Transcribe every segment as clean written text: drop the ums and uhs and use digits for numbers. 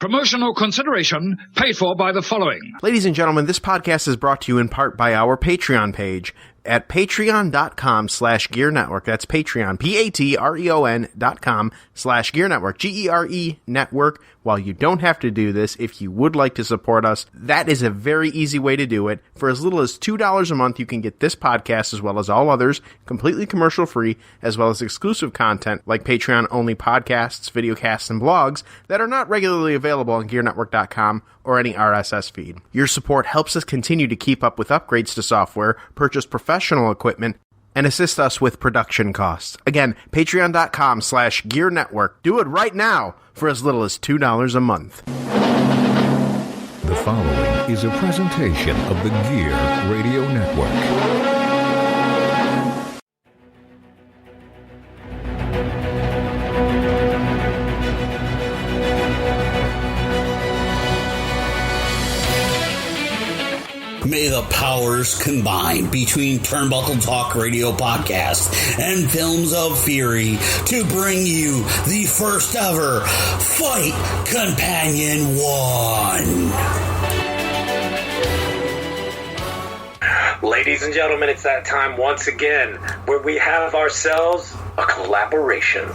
Promotional consideration paid for by the following. Ladies and gentlemen, this podcast is brought to you in part by our Patreon page at patreon.com/Gear Network. That's Patreon, patreon.com/Gear Network, GERE Network. While you don't have to do this, if you would like to support us, that is a very easy way to do it. For as little as $2 a month, you can get this podcast as well as all others completely commercial free, as well as exclusive content like Patreon-only podcasts, videocasts, and blogs that are not regularly available on GearNetwork.com or any RSS feed. Your support helps us continue to keep up with upgrades to software, purchase professional equipment, and assist us with production costs. Again, patreon.com/Gear Network. Do it right now for as little as $2 a month. The following is a presentation of the Gear Radio Network. May the powers combine between Turnbuckle Talk Radio Podcast and Films of Fury to bring you the first ever Fight Companion 1. Ladies and gentlemen, it's that time once again where we have ourselves a collaboration.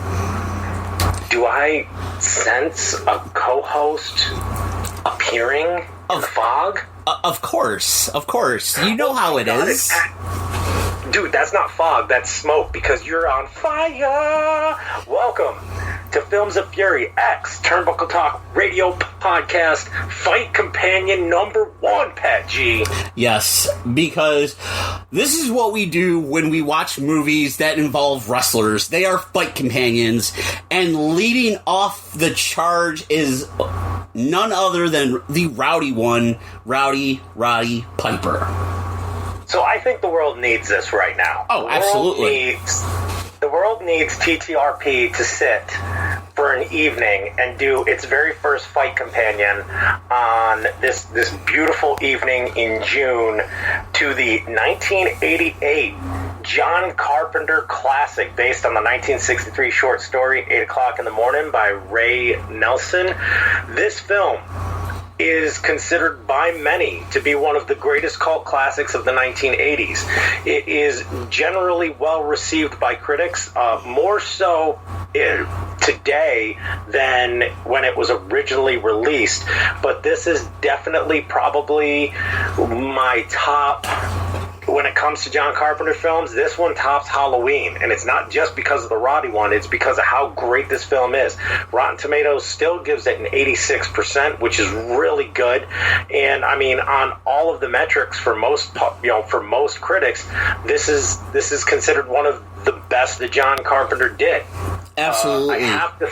Do I sense a co-host appearing in the fog? Of course. You know how it is. Dude, that's not fog, that's smoke, because you're on fire! Welcome to Films of Fury X Turnbuckle Talk Radio Podcast Fight Companion number 1, Pat G. Yes, because this is what we do when we watch movies that involve wrestlers. They are fight companions, and leading off the charge is none other than the rowdy one, Roddy Piper. So I think the world needs this right now. Oh, absolutely. The world needs TTRP to sit for an evening and do its very first fight companion on this beautiful evening in June to the 1988 John Carpenter classic based on the 1963 short story 8 O'Clock in the Morning by Ray Nelson. This film is considered by many to be one of the greatest cult classics of the 1980s. It is generally well received by critics, more so today than when it was originally released. But this is definitely probably my top. When it comes to John Carpenter films, this one tops Halloween, and it's not just because of the Roddy one, it's because of how great this film is. Rotten Tomatoes still gives it an 86%, which is really good, and I mean, on all of the metrics for most critics, this is considered one of the best that John Carpenter did. Absolutely. I have to.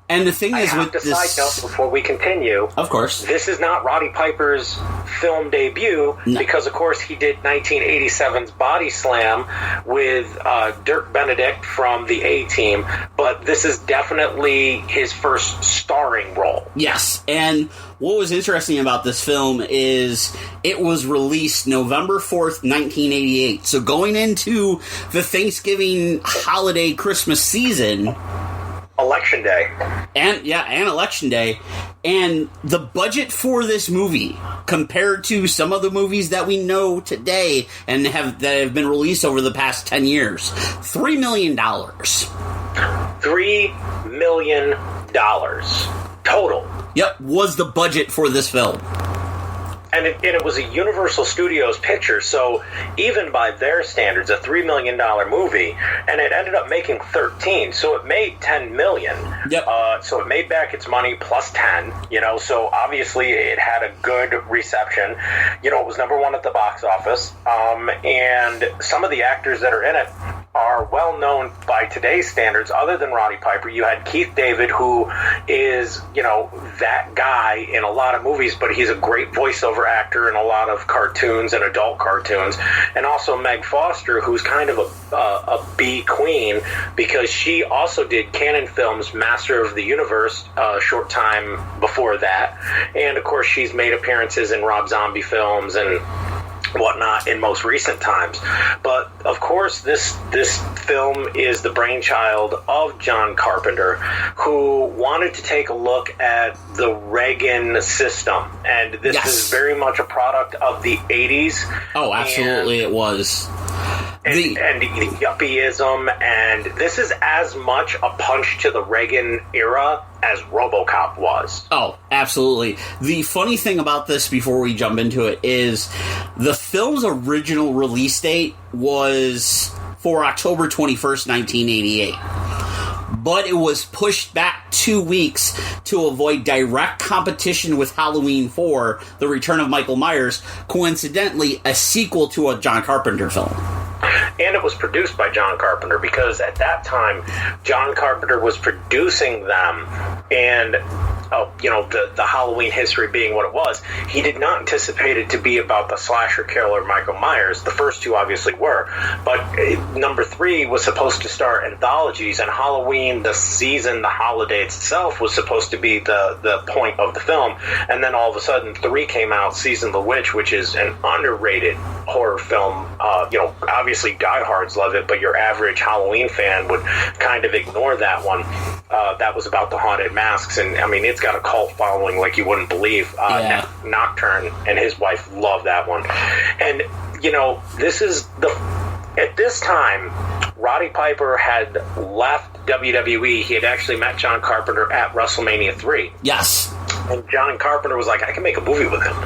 And the thing is, with this, side note before we continue, of course, this is not Roddy Piper's film debut, because of course he did 1987's Body Slam with Dirk Benedict from the A-Team, but this is definitely his first starring role. Yes, and what was interesting about this film is it was released November 4th, 1988. So going into the Thanksgiving holiday Christmas season, Election Day. And Election Day. And the budget for this movie, compared to some of the movies that we know today and that have been released over the past 10 years, $3 million. $3 million total. Yep, was the budget for this film. And it was a Universal Studios picture, so even by their standards, a $3 million movie, and it ended up making 13, so it made $10 million. Yep. So it made back its money plus 10, so obviously it had a good reception. It was number 1 at the box office, and some of the actors that are in it are well known by today's standards. Other than Roddy Piper, you had Keith David, who is, that guy in a lot of movies, but he's a great voiceover actor in a lot of cartoons and adult cartoons. And also Meg Foster, who's kind of a B queen, because she also did Canon Films' Master of the Universe a short time before that. And of course, she's made appearances in Rob Zombie films and whatnot in most recent times. But of course, this film is the brainchild of John Carpenter, who wanted to take a look at the Reagan system. And this is very much a product of the 80s. Oh, absolutely it was. And yuppieism, and this is as much a punch to the Reagan era as RoboCop was. Oh, absolutely. The funny thing about this, before we jump into it, is the film's original release date was for October 21st, 1988. But it was pushed back 2 weeks to avoid direct competition with Halloween 4, The Return of Michael Myers, coincidentally a sequel to a John Carpenter film. And it was produced by John Carpenter, because at that time, John Carpenter was producing them, and the Halloween history being what it was, he did not anticipate it to be about the slasher killer Michael Myers. The first two obviously were, but number 3 was supposed to star anthologies, and Halloween, the season, the holiday itself, was supposed to be the point of the film. And then all of a sudden 3 came out, Season of the Witch, which is an underrated horror film. Obviously diehards love it, but your average Halloween fan would kind of ignore that one. That was about the haunted masks, and I mean, it's got a cult following like you wouldn't believe. Nocturne and his wife love that one. And at this time, Roddy Piper had left WWE. He had actually met John Carpenter at WrestleMania 3. Yes. And John Carpenter was like, I can make a movie with him.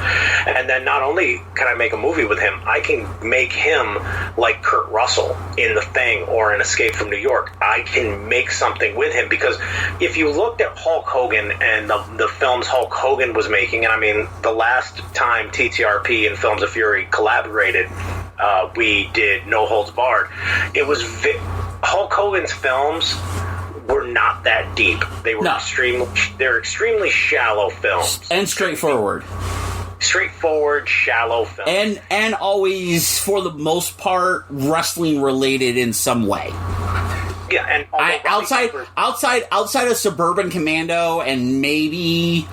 And then not only can I make a movie with him, I can make him like Kurt Russell in The Thing or in Escape from New York. I can make something with him, because if you looked at Hulk Hogan and the films Hulk Hogan was making, and I mean, the last time TTRP and Films of Fury collaborated, we did No Holds Barred. It was Hulk Hogan's films were not that deep. They were extremely shallow films. And straightforward. Straightforward, shallow films. And always, for the most part, wrestling related in some way. Yeah, and outside of Suburban Commando and maybe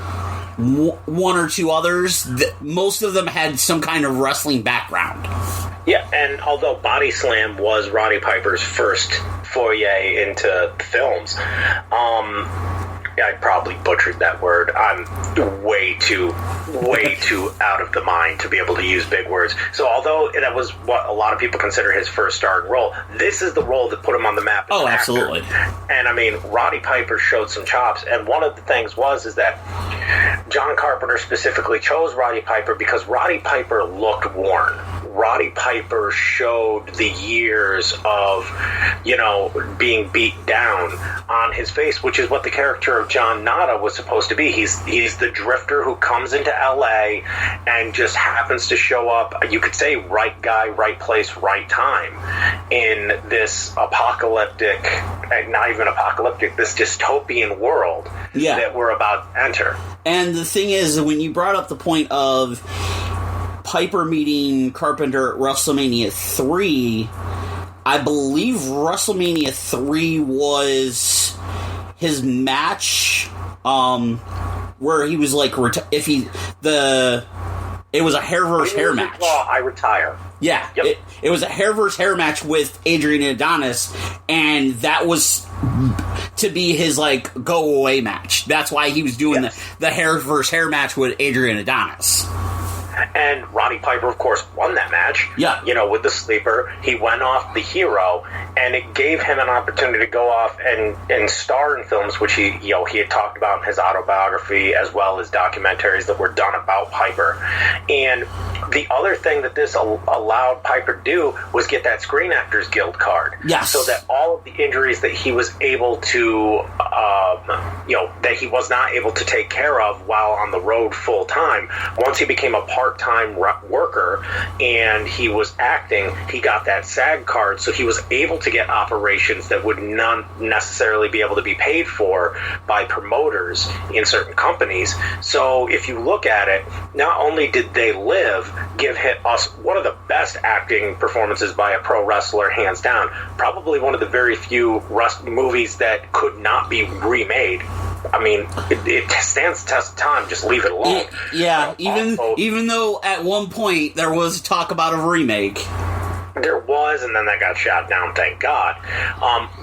one or two others, most of them had some kind of wrestling background. Yeah, and although Body Slam was Roddy Piper's first foray into films, I probably butchered that word. I'm way too out of the mind to be able to use big words. So although that was what a lot of people consider his first starring role, this is the role that put him on the map as an actor. Absolutely. And I mean, Roddy Piper showed some chops, and one of the things is that John Carpenter specifically chose Roddy Piper because Roddy Piper looked worn. Roddy Piper showed the years of, being beat down on his face, which is what the character of John Nada was supposed to be. He's the drifter who comes into LA and just happens to show up, you could say, right guy, right place, right time in this apocalyptic, not even apocalyptic, this dystopian world that we're about to enter. And the thing is, when you brought up the point of Piper meeting Carpenter at WrestleMania 3, I believe WrestleMania 3 was his match, where he was like, it was a hair versus hair match. I retire. Yeah, yep. It was a hair versus hair match with Adrian Adonis, and that was to be his go away match. That's why he was doing the hair versus hair match with Adrian Adonis. And Roddy Piper, of course, won that match. Yeah. With the sleeper. He went off the hero, and it gave him an opportunity to go off and star in films, which he had talked about in his autobiography, as well as documentaries that were done about Piper. And the other thing that this allowed Piper to do was get that Screen Actors Guild card. Yes. So that all of the injuries that he was able to, that he was not able to take care of while on the road full time, once he became a part-time worker and he was acting, he got that SAG card, so he was able to get operations that would not necessarily be able to be paid for by promoters in certain companies. So if you look at it, not only did They Live give us one of the best acting performances by a pro wrestler, hands down, probably one of the very few movies that could not be remade. I mean, it stands the test of time. Just leave it alone. Even though at one point there was talk about a remake. There was, and then that got shot down, thank God.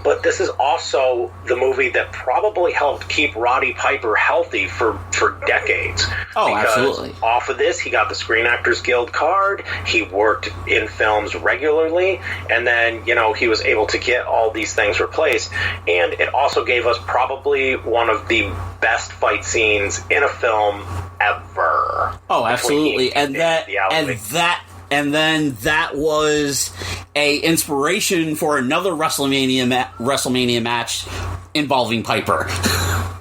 But this is also the movie that probably helped keep Roddy Piper healthy for decades. Oh, because absolutely. Off of this, he got the Screen Actors Guild card. He worked in films regularly, and then, he was able to get all these things replaced. And it also gave us probably one of the best fight scenes in a film ever. Oh, absolutely. And then that was a inspiration for another WrestleMania match involving Piper.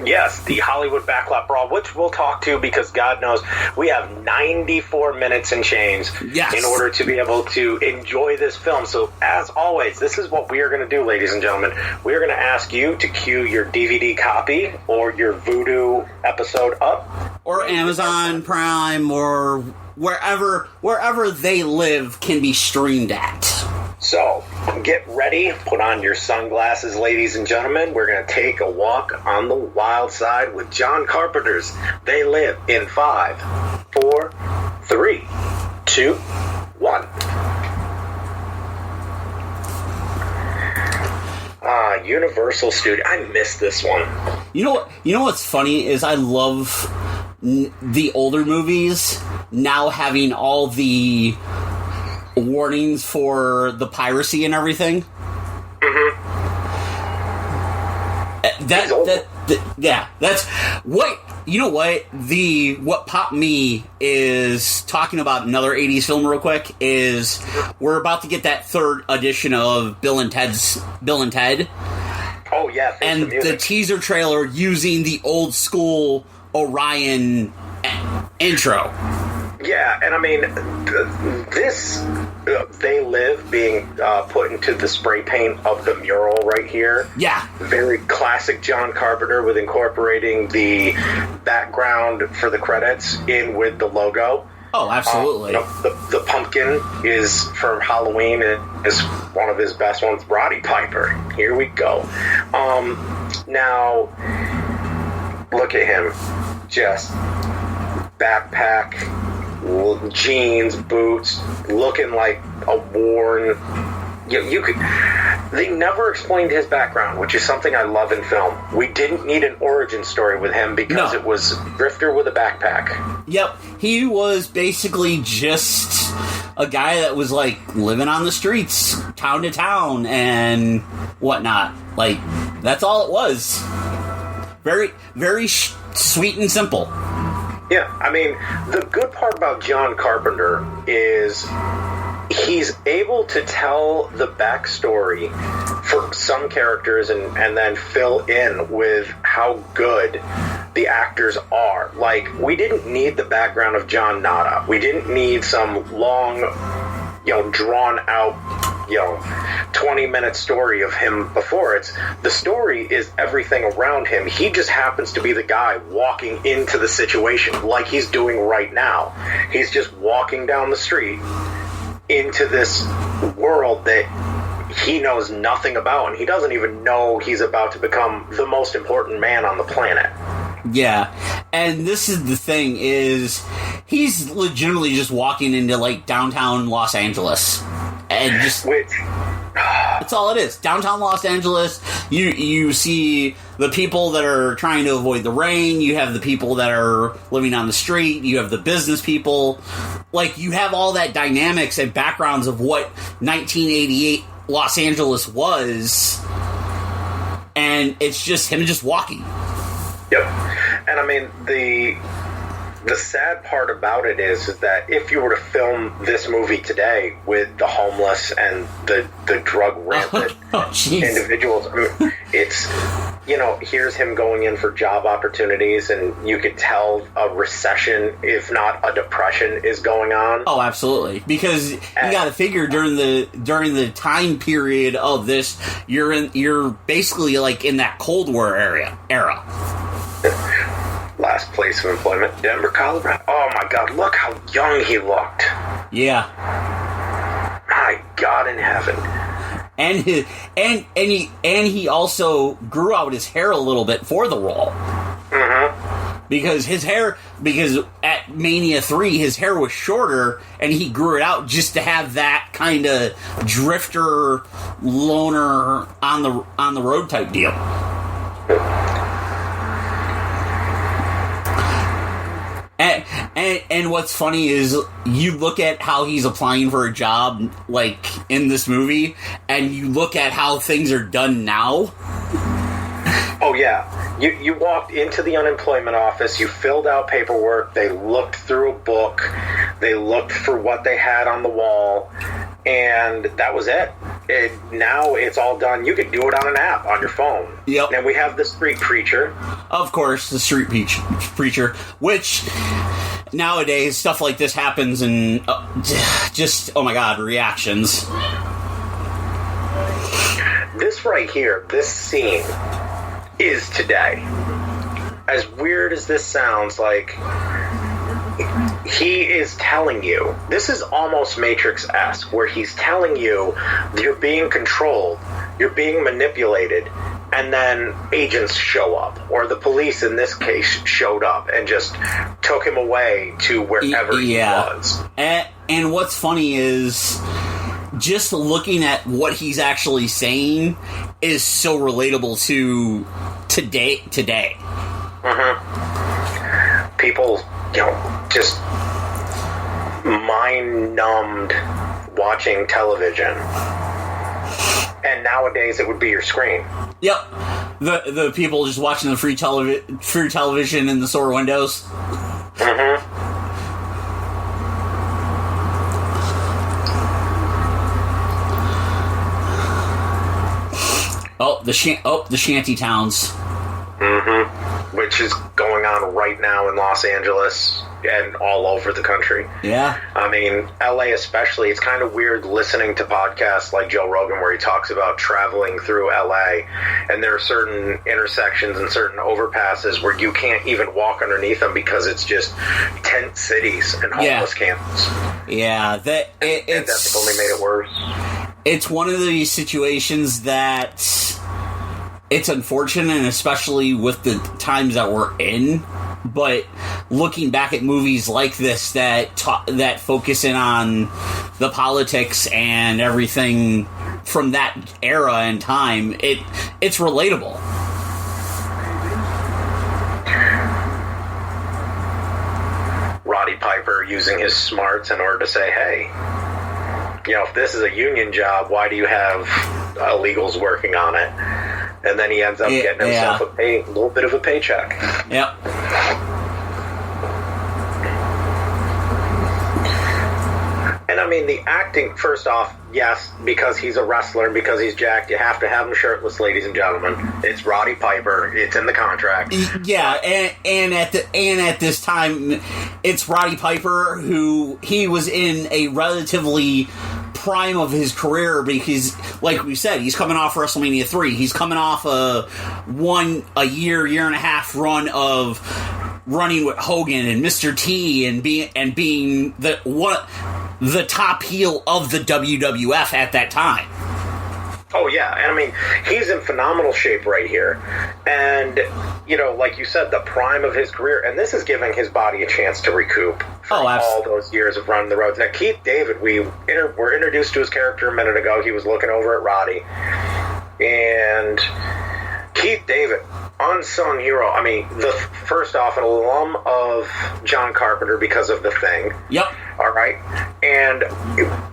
Yes, the Hollywood Backlot Brawl, which we'll talk to because God knows we have 94 minutes and change in order to be able to enjoy this film. So, as always, this is what we are going to do, ladies and gentlemen. We are going to ask you to cue your DVD copy or your Vudu episode up. Or Amazon Prime or wherever they live can be streamed at. So, get ready, put on your sunglasses, ladies and gentlemen. We're going to take a walk on the wild side with John Carpenter's They Live in 5, 4, 3, 2, 1. Universal Studio. I missed this one. You know what's funny is I love the older movies now having all the warnings for the piracy and everything. Mm-hmm. That's what. You know what? What popped me is talking about another 80s film real quick is we're about to get that third edition of Bill and Ted. Oh yeah, and the teaser trailer using the old school Orion intro. Yeah, and I mean, this, They Live being put into the spray paint of the mural right here. Yeah. Very classic John Carpenter with incorporating the background for the credits in with the logo. Oh, absolutely. The pumpkin is for Halloween. It is one of his best ones. Roddy Piper. Here we go. Now, look at him. Just backpack, jeans, boots, looking like a worn. You could. They never explained his background, which is something I love in film. We didn't need an origin story with him because it was Drifter with a backpack. Yep, he was basically just a guy that was like living on the streets, town to town, and whatnot. Like that's all it was. Very, very sweet and simple. Yeah, I mean, the good part about John Carpenter is he's able to tell the backstory for some characters and then fill in with how good the actors are. Like, we didn't need the background of John Nada. We didn't need some long, drawn out, 20-minute story of him before. The story is everything around him. He just happens to be the guy walking into the situation like he's doing right now. He's just walking down the street into this world that he knows nothing about, and he doesn't even know he's about to become the most important man on the planet. Yeah, and this is the thing, is he's legitimately just walking into, like, downtown Los Angeles. And just... That's all it is. Downtown Los Angeles, you see the people that are trying to avoid the rain, you have the people that are living on the street, you have the business people. Like, you have all that dynamics and backgrounds of what 1988 Los Angeles was, and it's just him just walking. Yep. And I mean, the sad part about it is that if you were to film this movie today with the homeless and the drug rampant individuals, I mean, it's, here's him going in for job opportunities, and you could tell a recession, if not a depression, is going on. Oh, absolutely. Because you got to figure during the time period of this, you're basically like in that Cold War era. Last place of employment, Denver, Colorado. Oh my God, look how young he looked. Yeah. My God in heaven. And he also grew out his hair a little bit for the role. Mm-hmm. Because at Mania 3, his hair was shorter, and he grew it out just to have that kind of drifter, loner, on the road type deal. And what's funny is you look at how he's applying for a job, like, in this movie, and you look at how things are done now. Oh, yeah. You walked into the unemployment office, you filled out paperwork, they looked through a book, they looked for what they had on the wall, and that was it. Now it's all done. You can do it on an app on your phone. Yep. And we have the street preacher. Of course, the street preacher, which nowadays stuff like this happens, and just, oh my god, reactions. This right here, this scene, is today. As weird as this sounds, like, he is telling you, this is almost Matrix-esque, where he's telling you you're being controlled, you're being manipulated, and then agents show up, or the police in this case showed up and just took him away to wherever he was. And what's funny is, just looking at what he's actually saying is so relatable to today. Mm-hmm. People, just mind-numbed watching television. And nowadays it would be your screen. Yep. The people just watching the free television in the store windows. Mm-hmm. The shanty towns. Mm-hmm. Which is going on right now in Los Angeles and all over the country. Yeah. I mean, LA especially, it's kind of weird listening to podcasts like Joe Rogan where he talks about traveling through LA, and there are certain intersections and certain overpasses where you can't even walk underneath them because it's just tent cities and homeless camps. Yeah, and that's only made it worse. It's one of these situations that it's unfortunate, and especially with the times that we're in. But looking back at movies like this that focus in on the politics and everything from that era and time, it's relatable. Roddy Piper using his smarts in order to say, hey, if this is a union job, why do you have illegals working on it? And then he ends up getting himself a little bit of a paycheck. Yep. And I mean, the acting, first off, yes, because he's a wrestler and because he's jacked, you have to have him shirtless, ladies and gentlemen. It's Roddy Piper. It's in the contract. Yeah, and at this time, it's Roddy Piper, who he was in a relatively prime of his career, because, like we said, he's coming off WrestleMania 3. He's coming off a year and a half run of running with Hogan and Mr. T and being the top heel of the WWF at that time. Oh, yeah. And I mean, he's in phenomenal shape right here. And, like you said, the prime of his career. And this is giving his body a chance to recoup from all those years of running the roads. Now, Keith David, we were introduced to his character a minute ago. He was looking over at Roddy. And Keith David, unsung hero. I mean, first off, an alum of John Carpenter because of The Thing. Yep. All right. And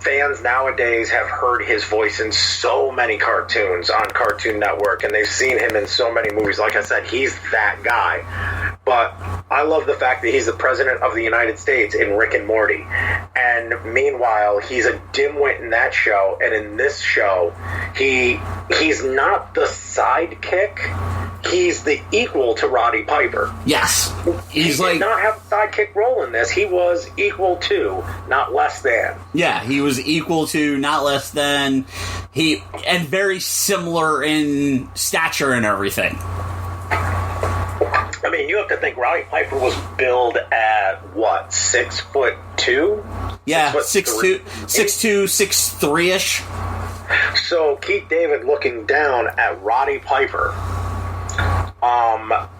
fans nowadays have heard his voice in so many cartoons on Cartoon Network, and they've seen him in so many movies. Like I said, he's that guy. But I love the fact that he's the president of the United States in Rick and Morty. And meanwhile, he's a dimwit in that show. And in this show, he's not the sidekick. He's the equal to Roddy Piper. Yes. He did not have a sidekick role in this. He was equal to, not less than. Yeah, he was equal to, not less than. And very similar in stature and everything. I mean, you have to think Roddy Piper was billed at, what, 6'2"? Yeah, 6'2", 6'3"-ish. So Keith David looking down at Roddy Piper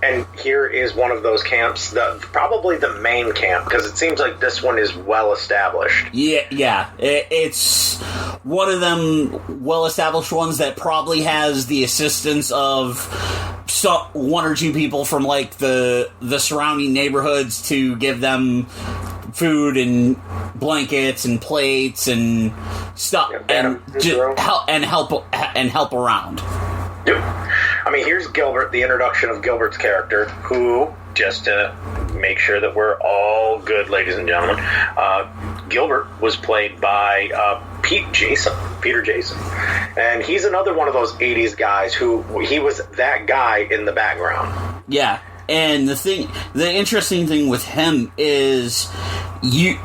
And here is one of those camps, probably the main camp, because it seems like this one is well established. Yeah. It's one of them well-established ones that probably has the assistance of one or two people from like the surrounding neighborhoods to give them food and blankets and plates and stuff, and help around. Yep. I mean, here's Gilbert, the introduction of Gilbert's character, who, just to make sure that we're all good, ladies and gentlemen, Gilbert was played by Peter Jason. And he's another one of those 80s guys he was that guy in the background. Yeah. And the interesting thing with him is he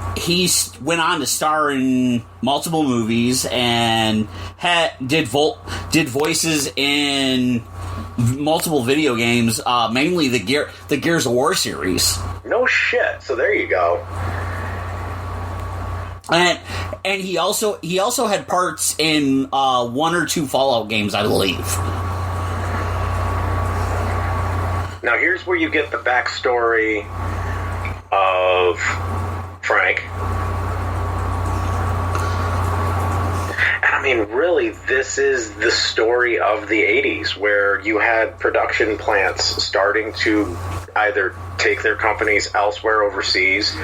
went on to star in multiple movies and did voices in multiple video games, mainly the Gears of War series. No shit. So there you go. And he also had parts in one or two Fallout games, I believe. Now, here's where you get the backstory of Frank. And I mean, really, this is the story of the 80s, where you had production plants starting to either take their companies elsewhere overseas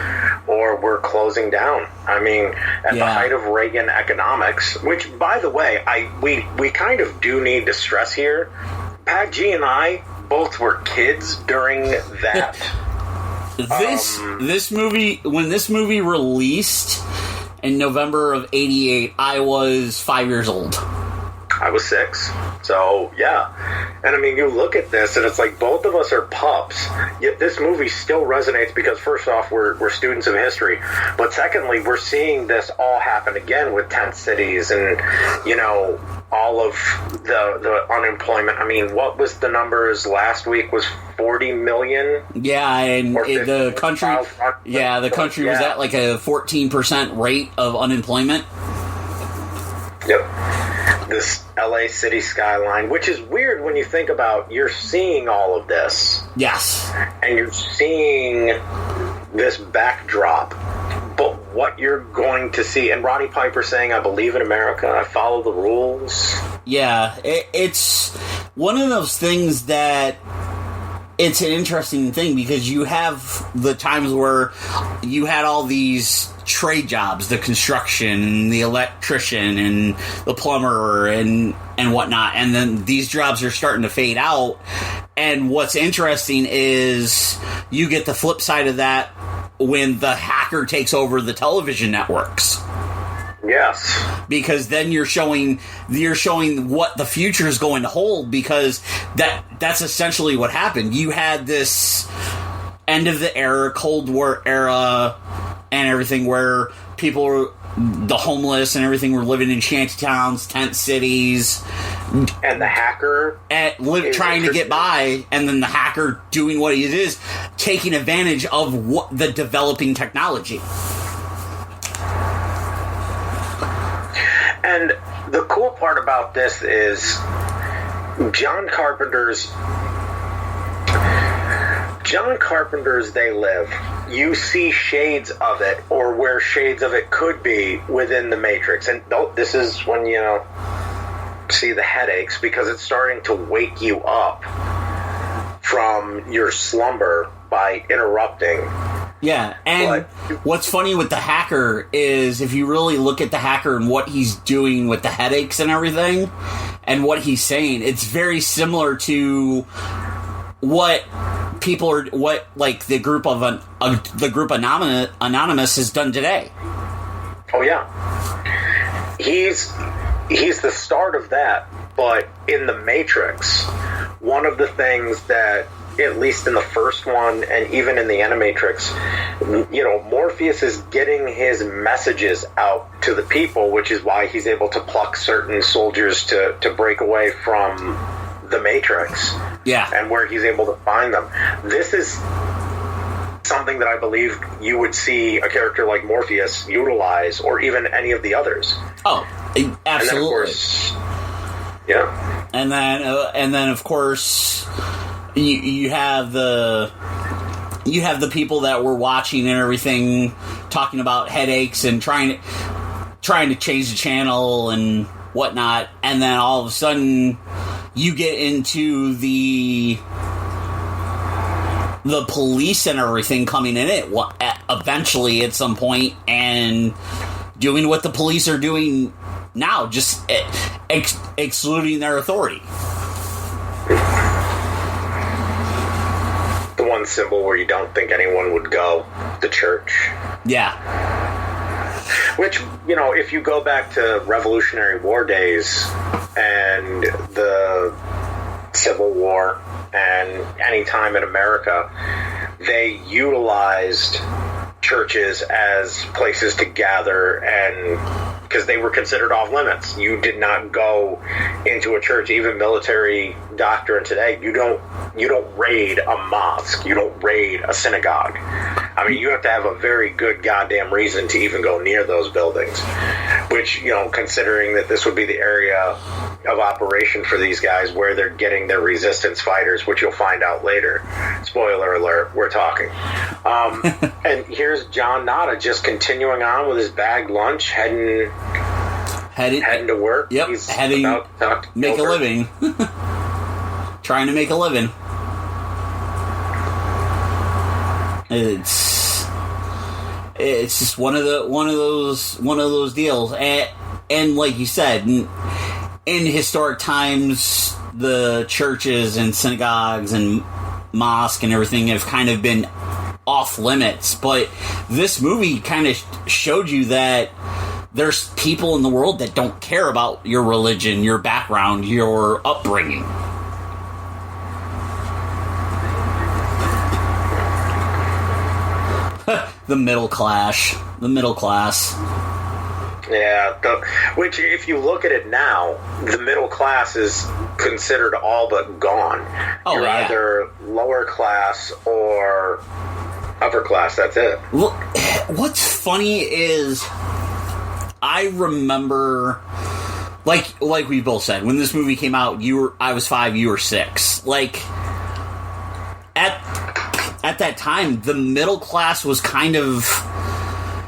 or were closing down. I mean, at the height of Reagan economics, which, by the way, we kind of do need to stress here, Pat G and I both were kids during that. This movie, when this movie released in November of '88, I was 5 years old. I was 6. So, yeah. And I mean, you look at this, and it's like both of us are pups, yet this movie still resonates because, first off, we're students of history. But secondly, we're seeing this all happen again with tent cities and, you know, all of the unemployment. I mean, what was the numbers last week? Was 40 million? Yeah, and the country was at like a 14% rate of unemployment. Yep. This LA city skyline, which is weird when you think about, you're seeing all of this. Yes. And you're seeing this backdrop. But what you're going to see, and Roddy Piper saying, I believe in America, I follow the rules. Yeah, it's one of those things that it's an interesting thing because you have the times where you had all these trade jobs, the construction, the electrician, and the plumber, and whatnot, and then these jobs are starting to fade out. And what's interesting is you get the flip side of that when the hacker takes over the television networks. Yes. Because then you're showing what the future is going to hold, because that's essentially what happened. You had this end of the era, Cold War era, and everything where people were, the homeless and everything, were living in shanty towns, tent cities. And the hacker trying to get by, and then the hacker doing what he is, taking advantage of what the developing technology. And the cool part about this is John Carpenter's They Live. You see shades of it, or where shades of it could be within the Matrix. And this is when, you know, see the headaches, because it's starting to wake you up from your slumber by interrupting. Yeah, and what's funny with the hacker is, if you really look at the hacker and what he's doing with the headaches and everything, and what he's saying, it's very similar to what people are, what like the group Anonymous has done today. Oh yeah, he's the start of that. But in the Matrix, one of the things that, at least in the first one, and even in the Animatrix, you know, Morpheus is getting his messages out to the people, which is why he's able to pluck certain soldiers to break away from the Matrix. Yeah. And where he's able to find them. This is something that I believe you would see a character like Morpheus utilize, or even any of the others. Oh, absolutely. And then, of course, yeah. And then of course, you have the people that were watching and everything talking about headaches and trying to change the channel and whatnot, and then all of a sudden you get into the police and everything coming in it eventually at some point and doing what the police are doing now, just excluding their authority. The one symbol where you don't think anyone would go, the church. Yeah. Which, if you go back to Revolutionary War days and the Civil War and any time in America, they utilized churches as places to gather, and because they were considered off limits. You did not go into a church. Even military doctrine today, you don't raid a mosque, you don't raid a synagogue. I mean, you have to have a very good goddamn reason to even go near those buildings, which, considering that this would be the area of operation for these guys where they're getting their resistance fighters, which you'll find out later. Spoiler alert, we're talking. And here's John Nada just continuing on with his bagged lunch, heading to work. Yep, He's heading about to make a living. Trying to make a living. It's just one of those deals, and like you said, in historic times, the churches and synagogues and mosque and everything have kind of been off limits, but this movie kind of showed you that there's people in the world that don't care about your religion, your background, your upbringing. The middle class. Yeah, which, if you look at it now, the middle class is considered all but gone. Oh, You're yeah. either lower class or upper class. That's it. Well, what's funny is I remember, like we both said, when this movie came out, I was 5, you were 6. Like, at that time, the middle class was kind of...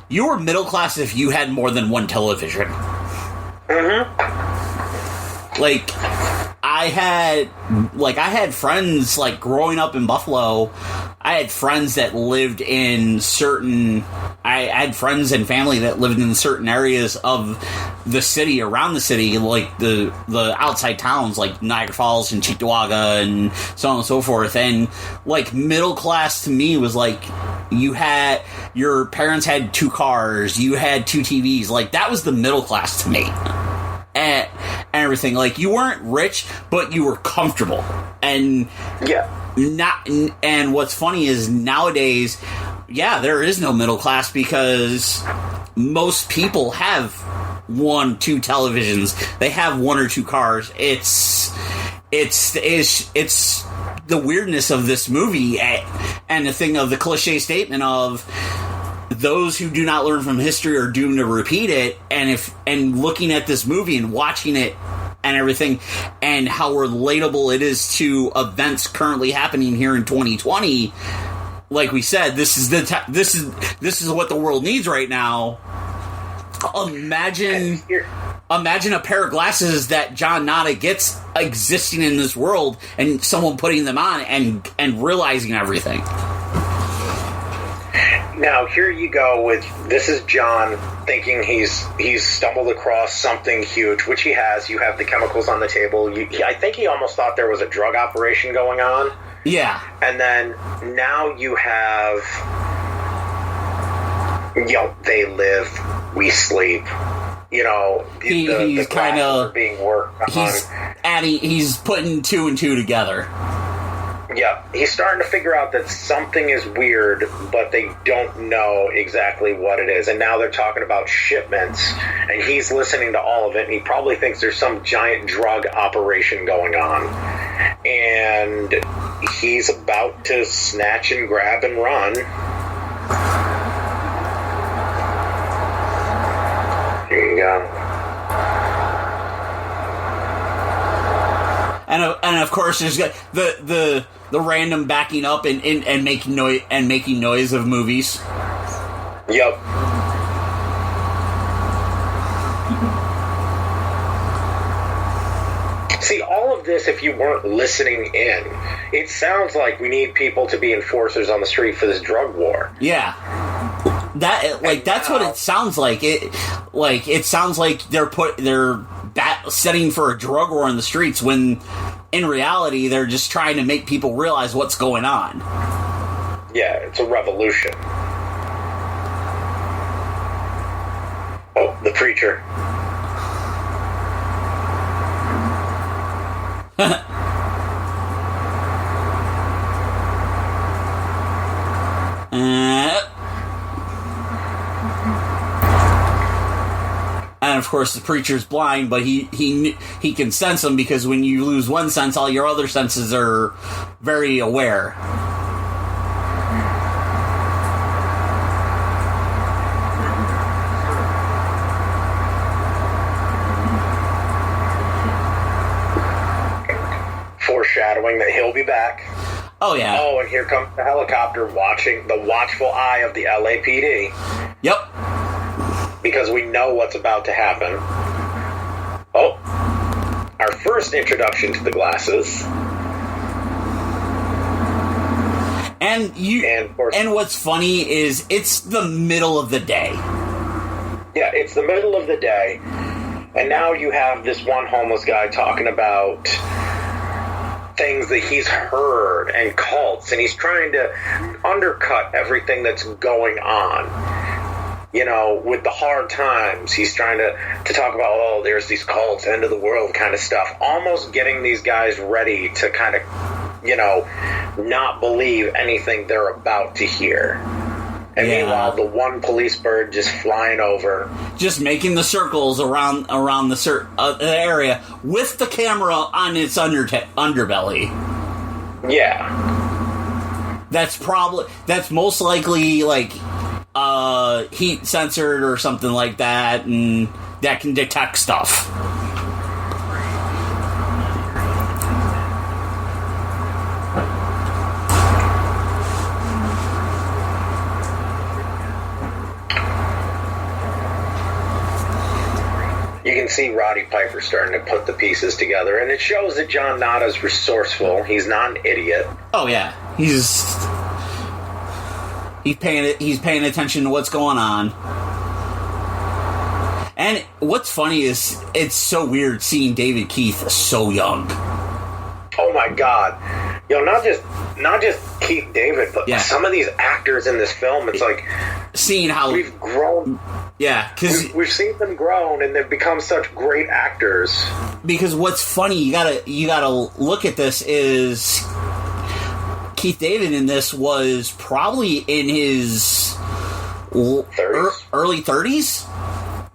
You were middle class if you had more than one television. Mm-hmm. Like, I had friends, like, growing up in Buffalo, I had friends that lived in certain... I had friends and family that lived in certain areas of the city, around the city, like the outside towns, like Niagara Falls and Cheektowaga and so on and so forth. And, like, middle class to me was like, your parents had 2 cars, you had 2 TVs. Like, that was the middle class to me. And everything. Like, you weren't rich, but you were comfortable. And and what's funny is nowadays, yeah, there is no middle class because most people have 1, 2 televisions. They have 1 or 2 cars. It's the weirdness of this movie and the thing of the cliche statement of those who do not learn from history are doomed to repeat it. And looking at this movie and watching it and everything, and how relatable it is to events currently happening here in 2020. Like we said, this is what the world needs right now. Imagine a pair of glasses that John Nada gets existing in this world, and someone putting them on and realizing everything. Now, here you go with, this is John thinking he's stumbled across something huge, which he has. You have the chemicals on the table. I think he almost thought there was a drug operation going on. Yeah. And then now you have, they live, we sleep. He's kind of being worked on. He's putting 2 and 2 together. Yeah, he's starting to figure out that something is weird, but they don't know exactly what it is. And now they're talking about shipments, and he's listening to all of it, and he probably thinks there's some giant drug operation going on. And he's about to snatch and grab and run. Here you go. And And of course, there's the random backing up and making noise of movies. Yep. See, all of this, if you weren't listening in, it sounds like we need people to be enforcers on the street for this drug war. Yeah. That's what it sounds like. It sounds like they're setting for a drug war in the streets when in reality they're just trying to make people realize what's going on. Yeah, it's a revolution. Oh, the preacher. And of course, the preacher's blind, but he can sense them, because when you lose one sense, all your other senses are very aware. Foreshadowing that he'll be back. Oh, yeah. Oh, and here comes the helicopter watching the watchful eye of the LAPD. Yep. Because we know what's about to happen. Oh, our first introduction to the glasses. And what's funny is it's the middle of the day. Yeah, it's the middle of the day. And now you have this one homeless guy talking about things that he's heard and cults, and he's trying to undercut everything that's going on. You know, with the hard times, he's trying to talk about, oh, there's these cults, end of the world kind of stuff, almost getting these guys ready to kind of, you know, not believe anything they're about to hear. And meanwhile, the one police bird just flying over, just making the circles around the area with the camera on its underbelly. Yeah, that's most likely like heat censored or something like that, and that can detect stuff. you can see Roddy Piper starting to put the pieces together, and it shows that John Nada's resourceful. He's not an idiot. Oh yeah, he's paying attention to what's going on. And what's funny is it's so weird seeing David Keith so young. Oh my God. You know, not just Keith David, but some of these actors in this film, it's like seeing how we've grown. Yeah, because we've seen them grown, and they've become such great actors. Because what's funny, you gotta look at this, is Keith David in this was probably in his 30s? Early 30s.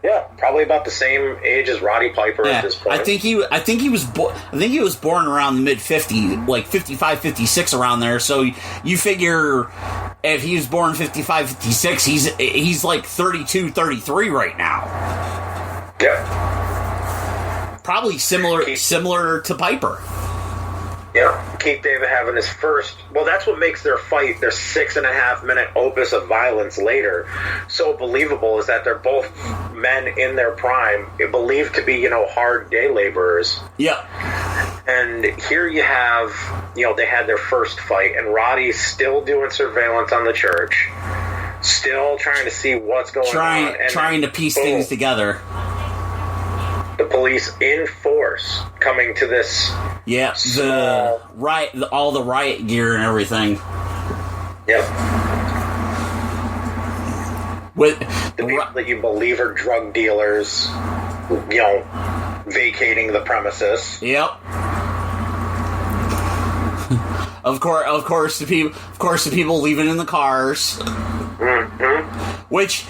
Yeah, probably about the same age as Roddy Piper at this point. I think he was born around the mid 50s, like 55, 56, around there. So you figure if he was born 55, 56, he's like 32, 33 right now. Yeah. Probably similar to Piper. Yeah, Keith David having his first... Well, that's what makes their fight, their 6.5-minute opus of violence later, so believable, is that they're both men in their prime, believed to be, you know, hard day laborers. Yeah. And here you have, you know, they had their first fight, and Roddy's still doing surveillance on the church, still trying to see what's going on. And trying to piece things together. The police in force coming to this. Yeah, all the riot gear and everything. Yep. With the people that you believe are drug dealers, you know, vacating the premises. Yep. Of course, the people leaving in the cars. Mm-hmm. Which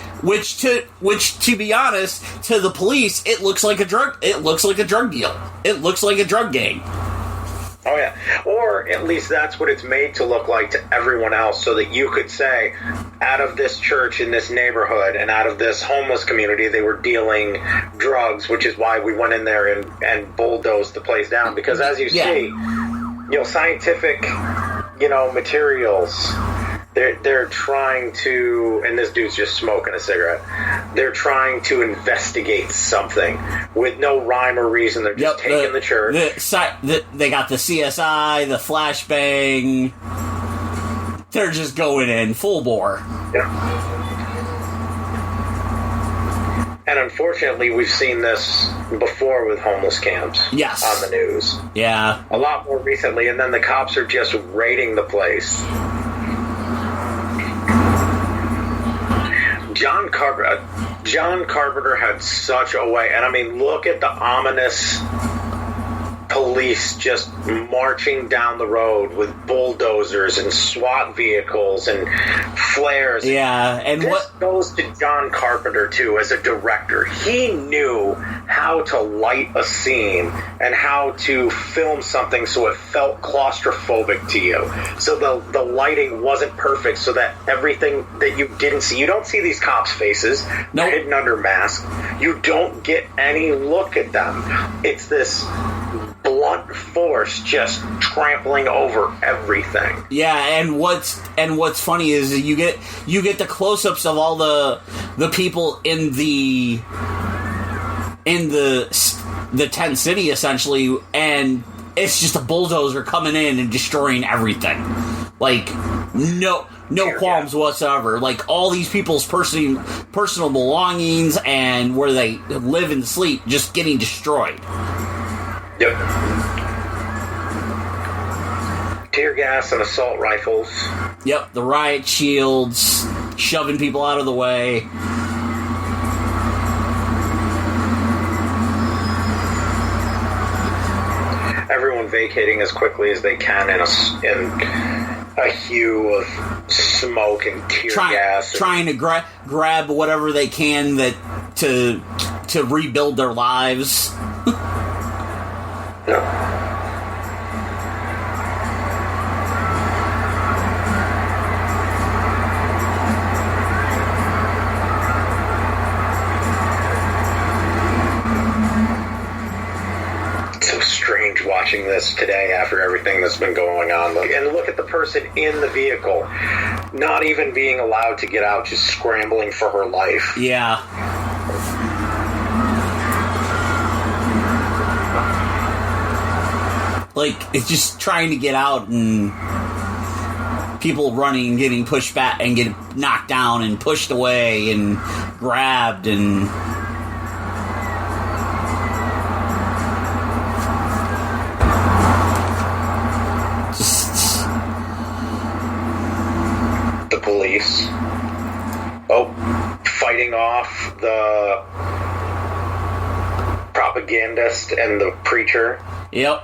to be honest, to the police, it looks like a drug deal. It looks like a drug gang. Oh yeah. Or at least that's what it's made to look like to everyone else, so that you could say, out of this church in this neighborhood and out of this homeless community, they were dealing drugs, which is why we went in there and bulldozed the place down. Because as you see, scientific, materials. They're trying to, and this dude's just smoking a cigarette. They're trying to investigate something with no rhyme or reason. They're just taking the church. They got the CSI, the flashbang. They're just going in full bore. Yeah. And unfortunately, we've seen this before with homeless camps. Yes. On the news. Yeah. A lot more recently, and then the cops are just raiding the place. John Carpenter had such a way, and I mean, look at the ominous police just marching down the road with bulldozers and SWAT vehicles and flares. Yeah, and this goes to John Carpenter too as a director. He knew how to light a scene and how to film something so it felt claustrophobic to you. So the lighting wasn't perfect, so that everything that you didn't see, you don't see these cops' faces. They're hidden under masks. You don't get any look at them. It's this blunt force just trampling over everything. Yeah, and what's funny is you get the close-ups of all the people in the tent city essentially, and it's just a bulldozer coming in and destroying everything. Like no qualms whatsoever. Like all these people's personal belongings and where they live and sleep just getting destroyed. Yep. Tear gas and assault rifles. Yep, the riot shields, shoving people out of the way. Everyone vacating as quickly as they can in a hue of smoke and tear gas. Trying to grab whatever they can to rebuild their lives. No. It's so strange watching this today after everything that's been going on. And look at the person in the vehicle, not even being allowed to get out, just scrambling for her life. Yeah. Like, it's just trying to get out and people running, getting pushed back and getting knocked down and pushed away and grabbed and... just... The police. Fighting off the propagandist and the preacher. Yep.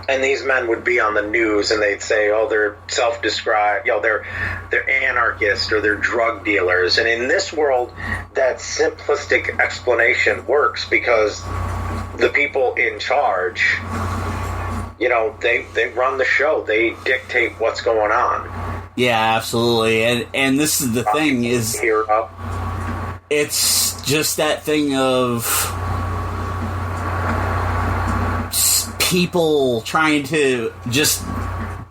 And these men would be on the news, and they'd say, "Oh, they're self-described. They're anarchists or they're drug dealers." And in this world, that simplistic explanation works because the people in charge, they run the show. They dictate what's going on. Yeah, absolutely. And this is the thing is, it's just that thing of people trying to just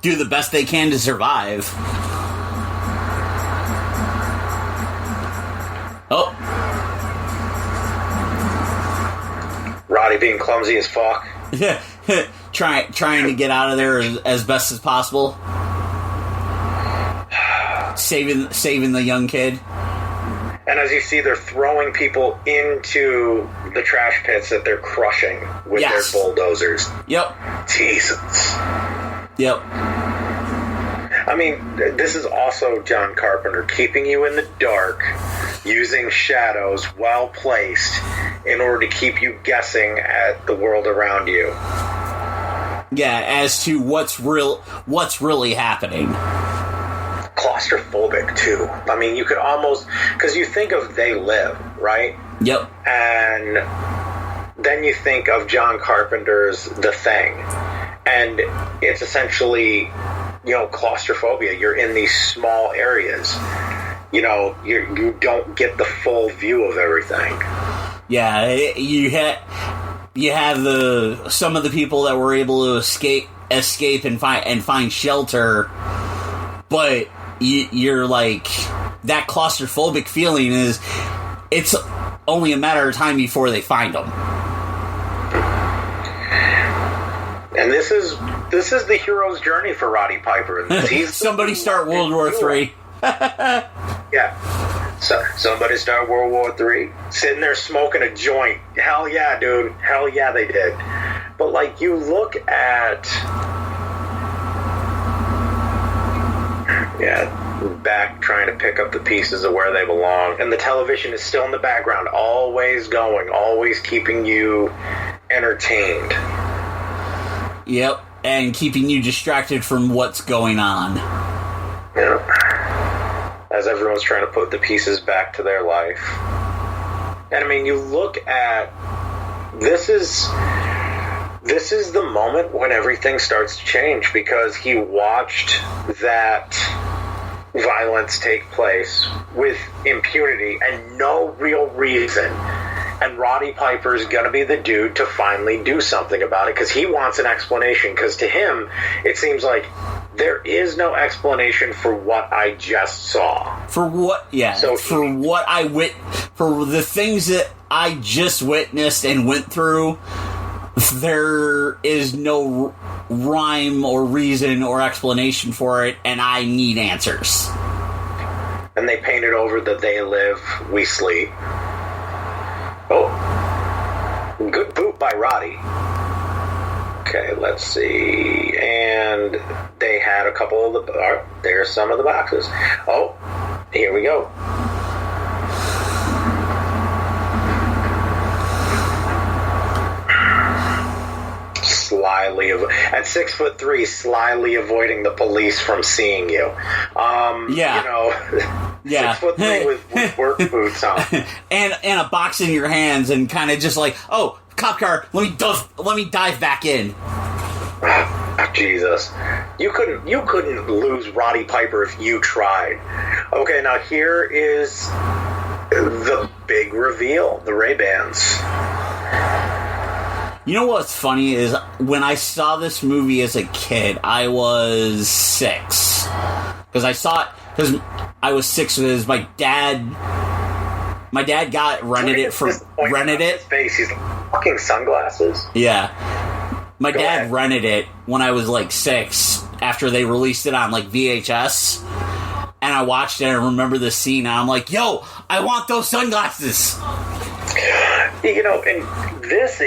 do the best they can to survive. Oh. Roddy being clumsy as fuck. trying to get out of there as best as possible. Saving the young kid. And as you see, they're throwing people into the trash pits that they're crushing with their bulldozers. Yep. Jesus. Yep. I mean, this is also John Carpenter keeping you in the dark, using shadows well placed in order to keep you guessing at the world around you. Yeah, as to what's really happening. Claustrophobic too. I mean, you could almost, because you think of They Live, right? Yep. And then you think of John Carpenter's The Thing, And it's essentially, claustrophobia. You're in these small areas. You don't get the full view of everything. Yeah, you have some of the people that were able to escape and find shelter, but you're like, that claustrophobic feeling it's only a matter of time before they find them. And this is the hero's journey for Roddy Piper. Somebody start World War III. Yeah. So, somebody start World War III. Sitting there smoking a joint. Hell yeah, dude. Hell yeah, they did. But, you look at... Yeah, back trying to pick up the pieces of where they belong. And the television is still in the background, always going, always keeping you entertained. Yep, and keeping you distracted from what's going on. Yeah. As everyone's trying to put the pieces back to their life. And I mean, you look at... This is the moment when everything starts to change, because he watched that violence take place with impunity and no real reason. And Roddy Piper's gonna be the dude to finally do something about it, because he wants an explanation, because to him, it seems like there is no explanation for what I just saw. For what? Yeah. So for the things that I just witnessed and went through, there is no rhyme or reason or explanation for it, and I need answers. And they painted over the "they live, we sleep." Oh, good boot by Roddy. Okay, let's see. And they had a couple of the... there's some of the boxes. Oh, here we go. Slyly, at 6'3", slyly avoiding the police from seeing you. Yeah. 6'3" with work boots on, and a box in your hands, and kind of just like, oh, cop car, let me dive back in. Jesus, you couldn't lose Roddy Piper if you tried. Okay, now here is the big reveal: the Ray-Bans. You know what's funny is, when I saw this movie as a kid, I was 6. Because I saw it, because I was 6 because my dad rented it. His face, he's fucking sunglasses. Yeah. My dad rented it when I was 6, after they released it on VHS. And I watched it and I remember the scene, and I'm like, yo, I want those sunglasses. And this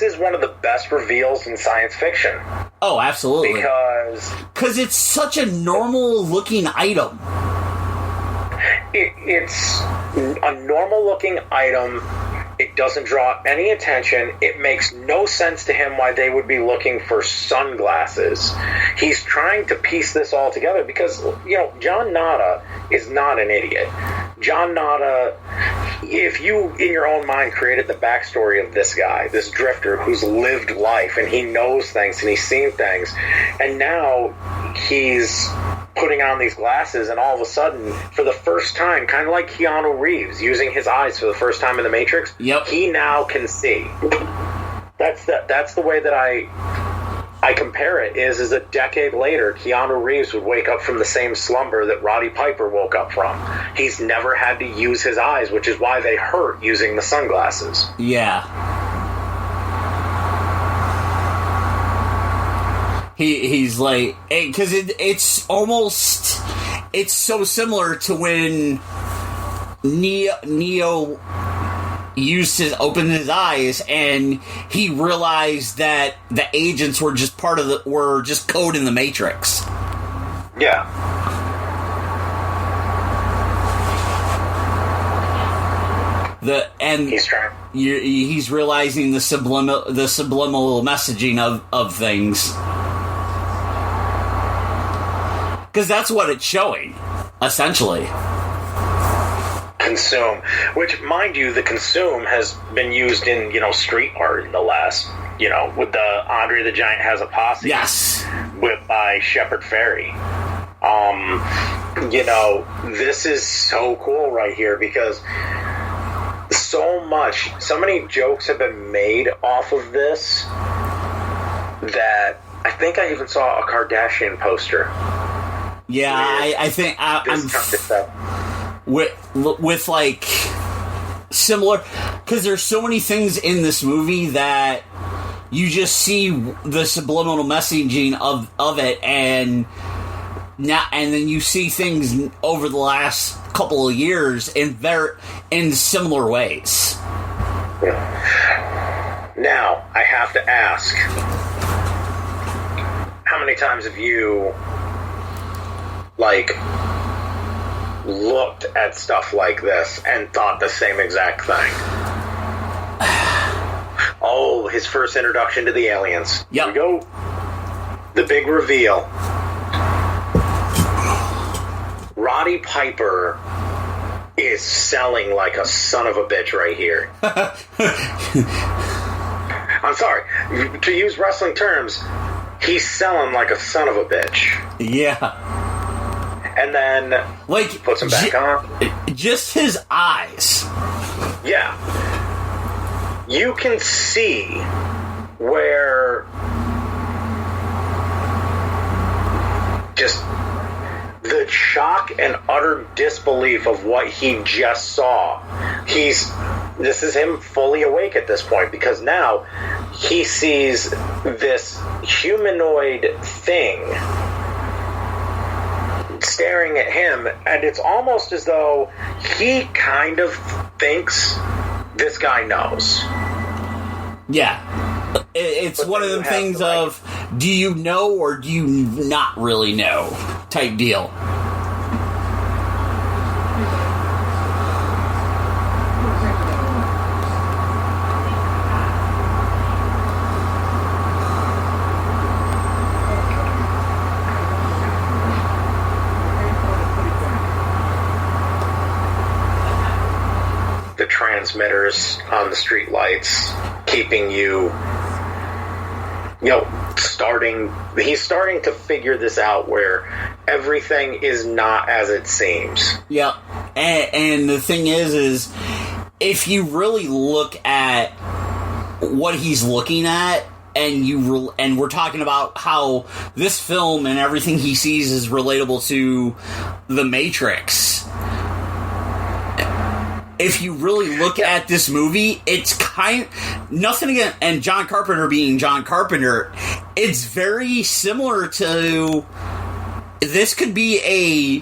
is one of the best reveals in science fiction. Oh, absolutely. Because it's such a normal-looking item. It's a normal-looking item. It doesn't draw any attention. It makes no sense to him why they would be looking for sunglasses. He's trying to piece this all together because, John Nada is not an idiot. John Nada, if you, in your own mind, created the backstory of this guy, this drifter who's lived life and he knows things and he's seen things, and now he's putting on these glasses, and all of a sudden, for the first time, kind of like Keanu Reeves using his eyes for the first time in The Matrix, he now can see. That's the way that I compare it. Is a decade later, Keanu Reeves would wake up from the same slumber that Roddy Piper woke up from. He's never had to use his eyes, which is why they hurt using the sunglasses. Yeah. He's like, because it's so similar to when Neo opened his eyes and he realized that the agents were just were just code in the Matrix. Yeah. He's realizing the subliminal messaging of things. Because that's what it's showing, essentially. Consume. Which, mind you, the consume has been used in, street art in the last with the Andre the Giant Has a Posse. Yes. Whipped by Shepard Fairey. This is so cool right here because so many jokes have been made off of this that I think I even saw a Kardashian poster. Yeah, I think I'm with like similar, because there's so many things in this movie that you just see the subliminal messaging of it, and then you see things over the last couple of years in similar ways. Now, I have to ask, how many times have you looked at stuff like this and thought the same exact thing? Oh, his first introduction to the aliens. Yep. Here we go. The big reveal. Roddy Piper is selling like a son of a bitch right here. I'm sorry. To use wrestling terms, he's selling like a son of a bitch. Yeah. And then puts him back on. Just his eyes. Yeah. You can see where just the shock and utter disbelief of what he just saw. This is him fully awake at this point, because now he sees this humanoid thing staring at him, and it's almost as though he kind of thinks this guy knows. Yeah. It's one of them things of, do you know or do you not really know type deal. The transmitters on the street lights keeping he's starting to figure this out where everything is not as it seems. Yeah. And the thing is if you really look at what he's looking at, and we're talking about how this film and everything he sees is relatable to The Matrix. If you really look at this movie, it's nothing again, and John Carpenter being John Carpenter, it's very similar to, this could be a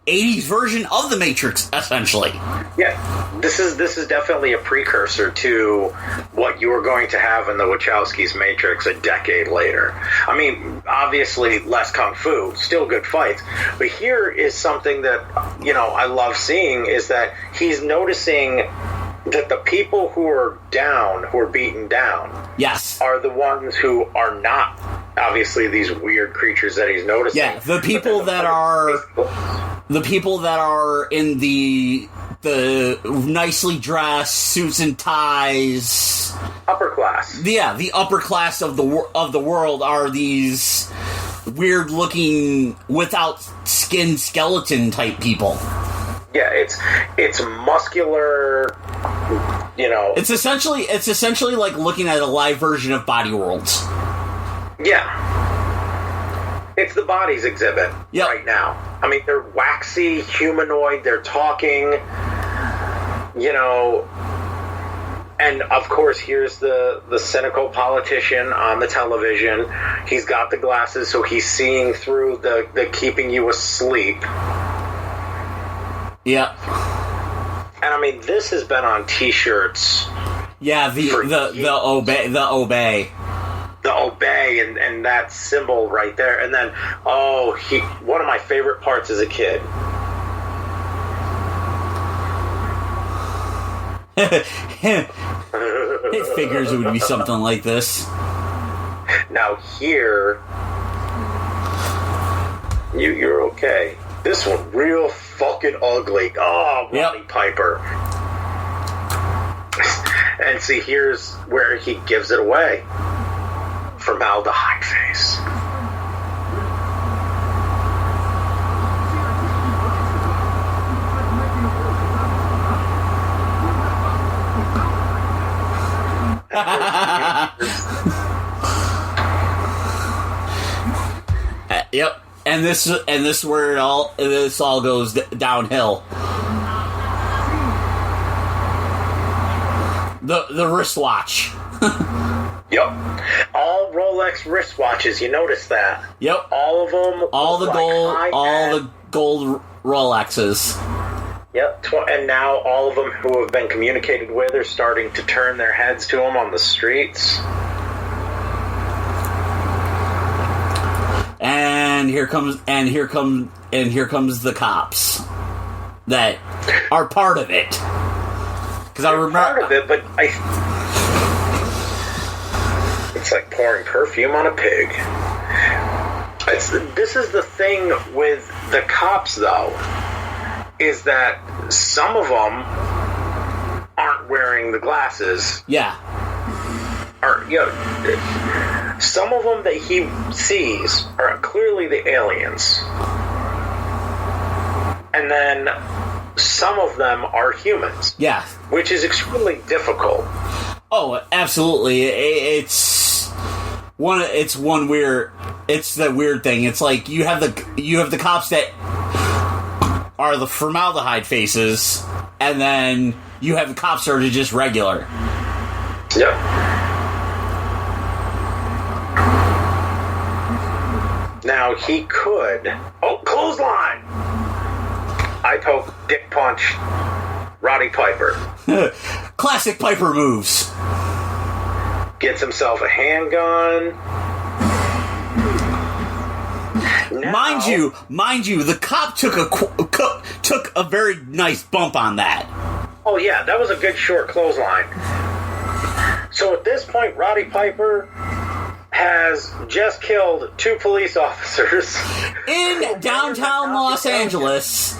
80s version of The Matrix, essentially. Yeah, this is definitely a precursor to what you were going to have in the Wachowskis' Matrix a decade later. I mean, obviously less kung fu, still good fights, but here is something that, I love seeing, is that he's noticing that the people who are beaten down, yes, are the ones who are not, obviously, these weird creatures that he's noticing. Yeah, the people that are in the nicely dressed suits and ties, upper class. Yeah, the upper class of the world are these weird looking, without skin, skeleton type people. Yeah, it's muscular. It's essentially like looking at a live version of Body Worlds. Yeah. It's the bodies exhibit right now. I mean, they're waxy, humanoid, they're talking, and of course, here's the cynical politician on the television. He's got the glasses, so he's seeing through the keeping you asleep. Yeah. And I mean, this has been on T-shirts. Yeah, the obey. The obey and that symbol right there. And then, one of my favorite parts as a kid. It figures it would be something like this. Now here, you're okay. This one real fucking ugly. Oh, Roddy Piper. And see, here's where he gives it away. Formaldehyde face. Yep, and this is where this all goes downhill. The wristwatch. Yep, all Rolex wristwatches. You notice that? Yep, all of them. All the gold Rolexes. Yep, and now all of them who have been communicated with are starting to turn their heads to him on the streets. And here comes the cops that are part of it. Because I remember part of it, but it's like pouring perfume on a pig. This is the thing with the cops, though, is that some of them aren't wearing the glasses. Yeah. Or, some of them that he sees are clearly the aliens. And then some of them are humans. Yeah. Which is extremely difficult. Oh, absolutely. It's the weird thing. It's like you have the cops that are the formaldehyde faces, and then you have the cops that are just regular. Yep. Now he could... Oh, clothesline! I poke, dick punch, Roddy Piper. Classic Piper moves. Gets himself a handgun. Now, mind you, the cop took a very nice bump on that. Oh yeah, that was a good short clothesline. So at this point, Roddy Piper has just killed 2 police officers in downtown Los Angeles.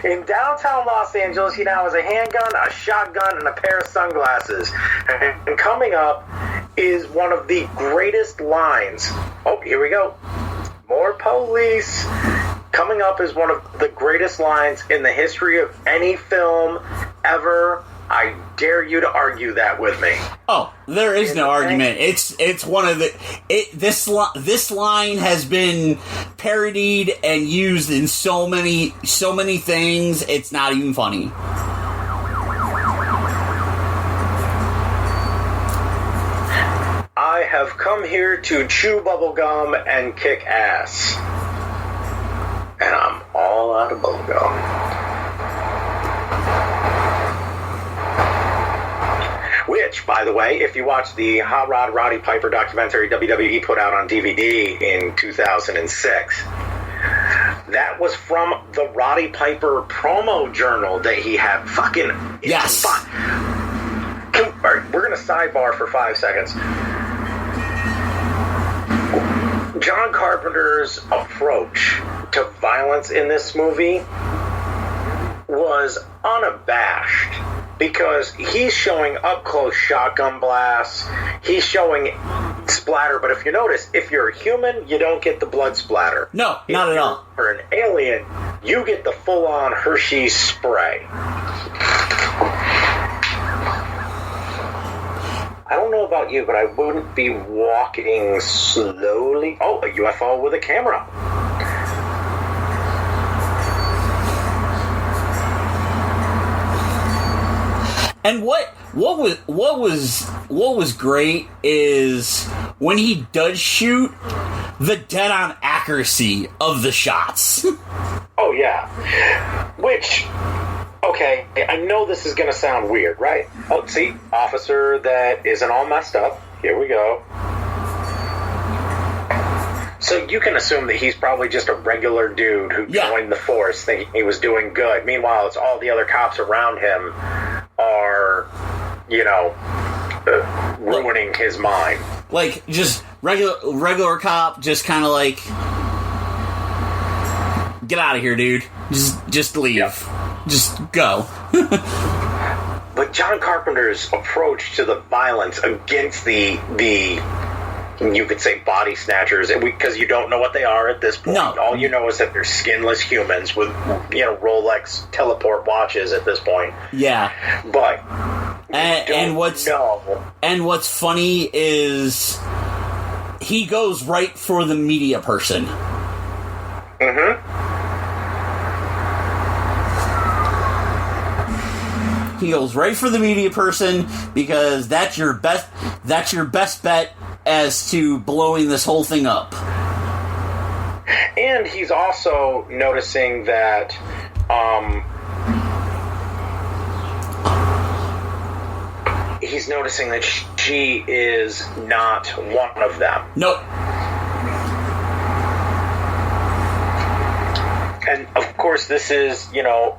In downtown Los Angeles, he now has a handgun, a shotgun, and a pair of sunglasses. And coming up is one of the greatest lines. Oh, here we go. More police. Coming up is one of the greatest lines in the history of any film ever. I dare you to argue that with me. Oh, there is no argument. It's one of the this line has been parodied and used in so many things. It's not even funny. I have come here to chew bubblegum and kick ass. And I'm all out of bubblegum. Which, by the way, if you watch the Hot Rod Roddy Piper documentary WWE put out on DVD in 2006, that was from the Roddy Piper promo journal that he had. Fucking... Yes. We're going to sidebar for 5 seconds. John Carpenter's approach to violence in this movie was unabashed. Because he's showing up-close shotgun blasts, he's showing splatter, but if you notice, if you're a human, you don't get the blood splatter. No, not at all. For an alien, you get the full-on Hershey's spray. I don't know about you, but I wouldn't be walking slowly. Oh, a UFO with a camera. And what was great is when he does shoot, the dead on accuracy of the shots. Oh yeah. Which, okay, I know this is going to sound weird, right? Oh, see, officer that isn't all messed up. Here we go. So you can assume that he's probably just a regular dude who joined the force thinking he was doing good. Meanwhile, it's all the other cops around him are, ruining his mind. Like, just regular cop, just kind of like, get out of here, dude. Just leave. Yep. Just go. But John Carpenter's approach to the violence against the you could say body snatchers, because you don't know what they are at this point. No. All you know is that they're skinless humans with, Rolex teleport watches at this point. Yeah. But and what's funny is he goes right for the media person. Mm-hmm. He goes right for the media person because that's your best bet as to blowing this whole thing up. And he's also noticing that she is not one of them. Nope. And of course this is,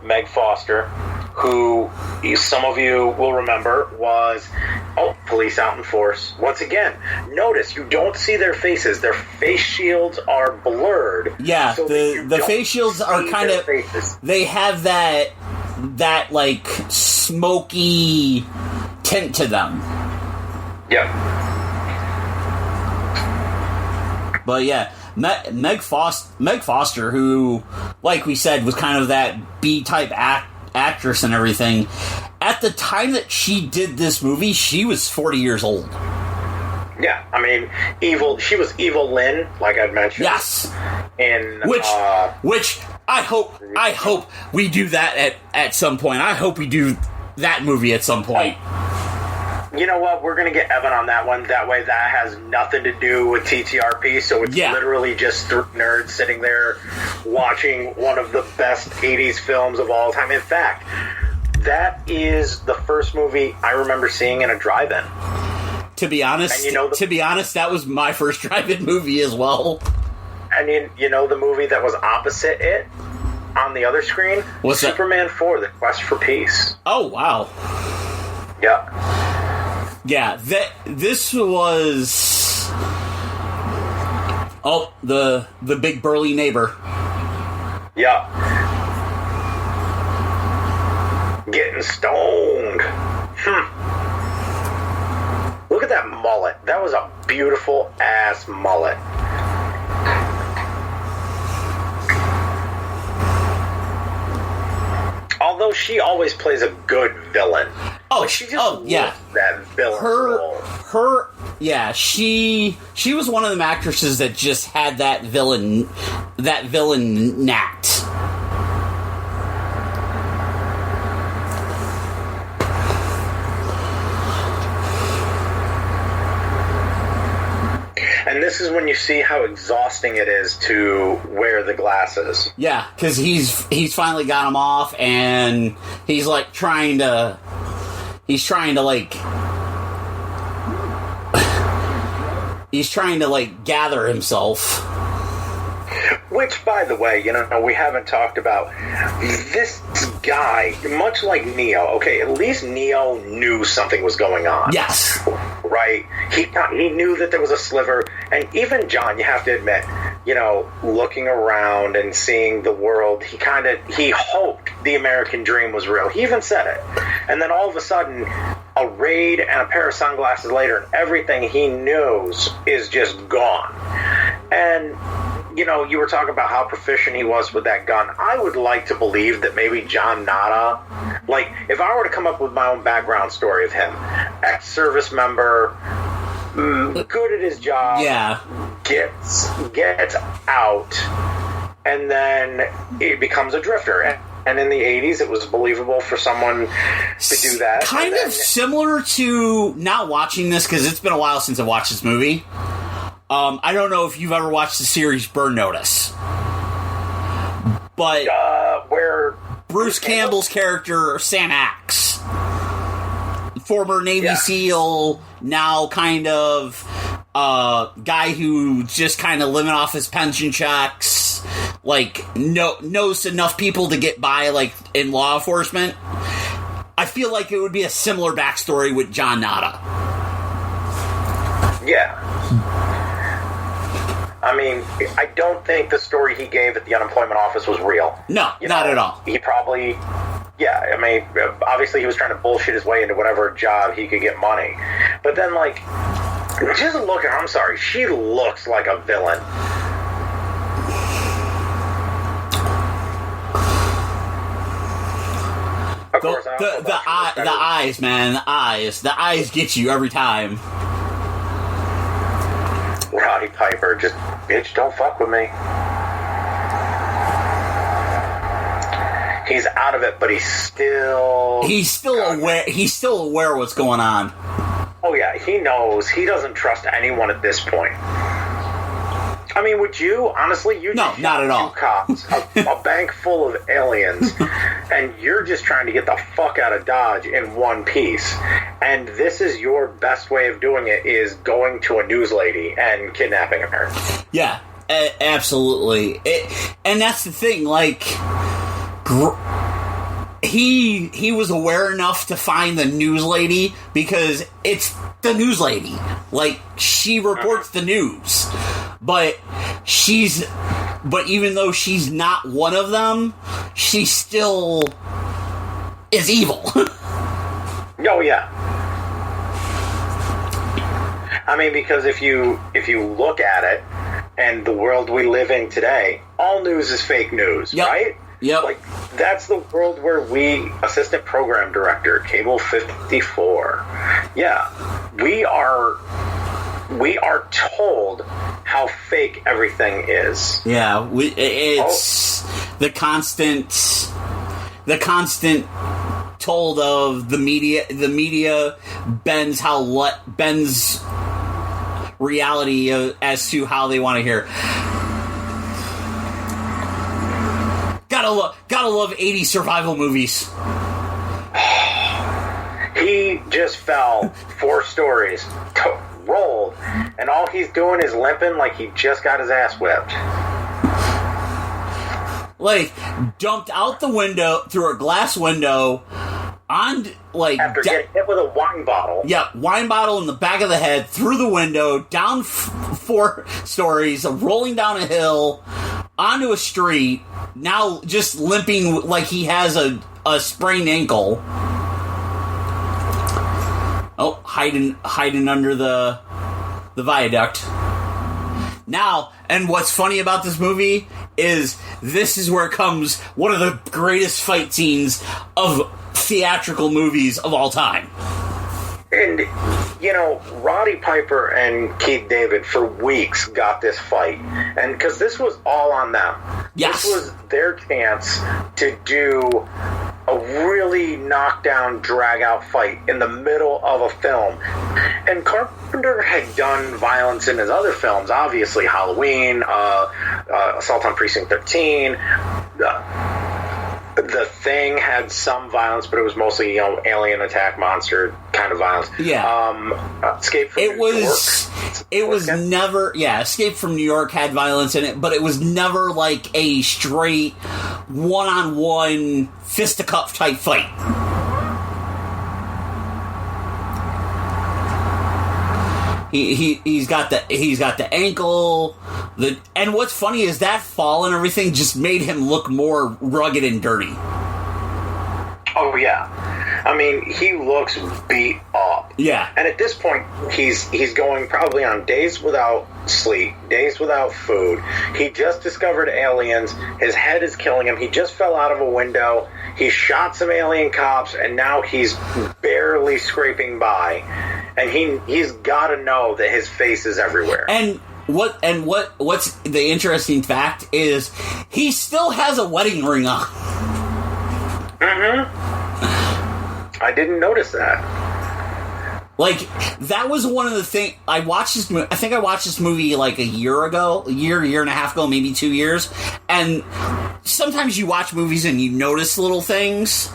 Meg Foster, who some of you will remember was police out in force. Once again, notice you don't see their faces. Their face shields are blurred. Yeah, so the face shields are kind of faces. They have that like smoky tint to them. Yep. But yeah, Meg Foster, who, like we said, was kind of that B-type actress and everything. At the time that she did this movie, she was 40 years old. Yeah, I mean, she was Evil Lynn, like I'd mentioned. Yes. Which I hope we do that at some point. I hope we do that movie at some point. You know what? We're going to get Evan on that one. That way that has nothing to do with TTRP, so it's literally just three nerds sitting there watching one of the best 80s films of all time. In fact, that is the first movie I remember seeing in a drive-in. To be honest, that was my first drive-in movie as well. And the movie that was opposite it on the other screen? What's that? Superman 4, The Quest for Peace. Oh, wow. Yeah. Yeah, this was... Oh, the big burly neighbor. Yeah. Getting stoned. Look at that mullet. That was a beautiful ass mullet. Although she always plays a good villain. She just that villain role. She was one of them actresses that just had that villain knack. And this is when you see how exhausting it is to wear the glasses. Yeah, because he's finally got them off, and he's like trying to gather himself. Which, by the way, we haven't talked about this guy, much like Neo. Okay, at least Neo knew something was going on. Yes. Right? He knew that there was a sliver, and even John, you have to admit, looking around and seeing the world, he hoped the American dream was real. He even said it. And then all of a sudden, a raid and a pair of sunglasses later, and everything he knows is just gone. And you were talking about how proficient he was with that gun. I would like to believe that maybe John Nada, like, if I were to come up with my own background story of him, ex-service member, good at his job, gets out, and then it becomes a drifter. And in the 80s, it was believable for someone to do that. Kind of similar to, not watching this, because it's been a while since I watched this movie. I don't know if you've ever watched the series Burn Notice. But where Bruce Campbell's character, Sam Axe, former Navy SEAL, now kind of guy who just kind of living off his pension checks, like knows enough people to get by, like in law enforcement. I feel like it would be a similar backstory with John Nada. Yeah. I mean, I don't think the story he gave at the unemployment office was real. No, not at all. He probably Yeah, I mean, obviously he was trying to bullshit his way into whatever job he could get money. But then, like, just look at her. I'm sorry, she looks like a villain. Of course, the eyes, man, the eyes get you every time. Roddy Piper, just, bitch, don't fuck with me. He's out of it, but he's still aware. He's still aware of what's going on. Oh yeah, he knows. He doesn't trust anyone at this point. I mean, would you honestly? No, not at all. Two cops, a bank full of aliens, and you're just trying to get the fuck out of Dodge in one piece. And this is your best way of doing it: is going to a news lady and kidnapping her. Yeah, absolutely. And that's the thing. Like, he was aware enough to find the news lady because it's the news lady. Like, she reports the news. But even though she's not one of them, she still is evil. Oh yeah. I mean, because if you look at it, and the world we live in today, all news is fake news, right? Yep. Like, that's the world where we, assistant program director, Cable 54, yeah, we are told how fake everything is. Yeah, it's the constant told of the media. The media bends reality as to how they want to hear. Gotta love 80s survival movies. He just fell 4 stories, rolled, and all he's doing is limping like he just got his ass whipped. Like, jumped out the window, through a glass window, on, like... After getting hit with a wine bottle. Yeah, wine bottle in the back of the head, through the window, down 4 stories, rolling down a hill, onto a street, now just limping like he has a sprained ankle. Oh, hiding under the viaduct. Now, and what's funny about this movie is this is where comes one of the greatest fight scenes of theatrical movies of all time. And, you know, Roddy Piper and Keith David for weeks got this fight. And because this was all on them. Yes. This was their chance to do a really knockdown, drag-out fight in the middle of a film. And Carpenter had done violence in his other films, obviously Halloween, Assault on Precinct 13, The Thing had some violence, but it was mostly, you know, alien attack monster kind of violence. Yeah. Escape from New York. It was never... Yeah, Escape from New York had violence in it, but it was never like a straight one-on-one fisticuff type fight. He's got the ankle, and what's funny is that fall and everything just made him look more rugged and dirty. Oh yeah, I mean, he looks beat up. Yeah, and at this point, he's going probably on days without sleep, days without food. He just discovered aliens. His head is killing him. He just fell out of a window. He shot some alien cops, and now he's barely scraping by. And he's got to know that his face is everywhere. And what's the interesting fact is he still has a wedding ring on. Mm-hmm. I didn't notice that. Like, that was one of the things... I think I watched this movie like a year and a half ago, maybe 2 years. And sometimes you watch movies and you notice little things.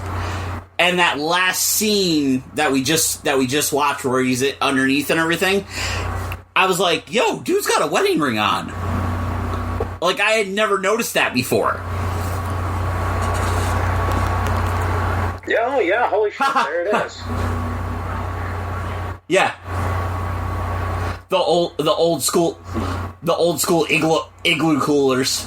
And that last scene that we just watched, where he's underneath and everything, I was like, "Yo, dude's got a wedding ring on." Like, I had never noticed that before. Yeah, yeah, holy shit! There it is. Yeah, the old school igloo coolers.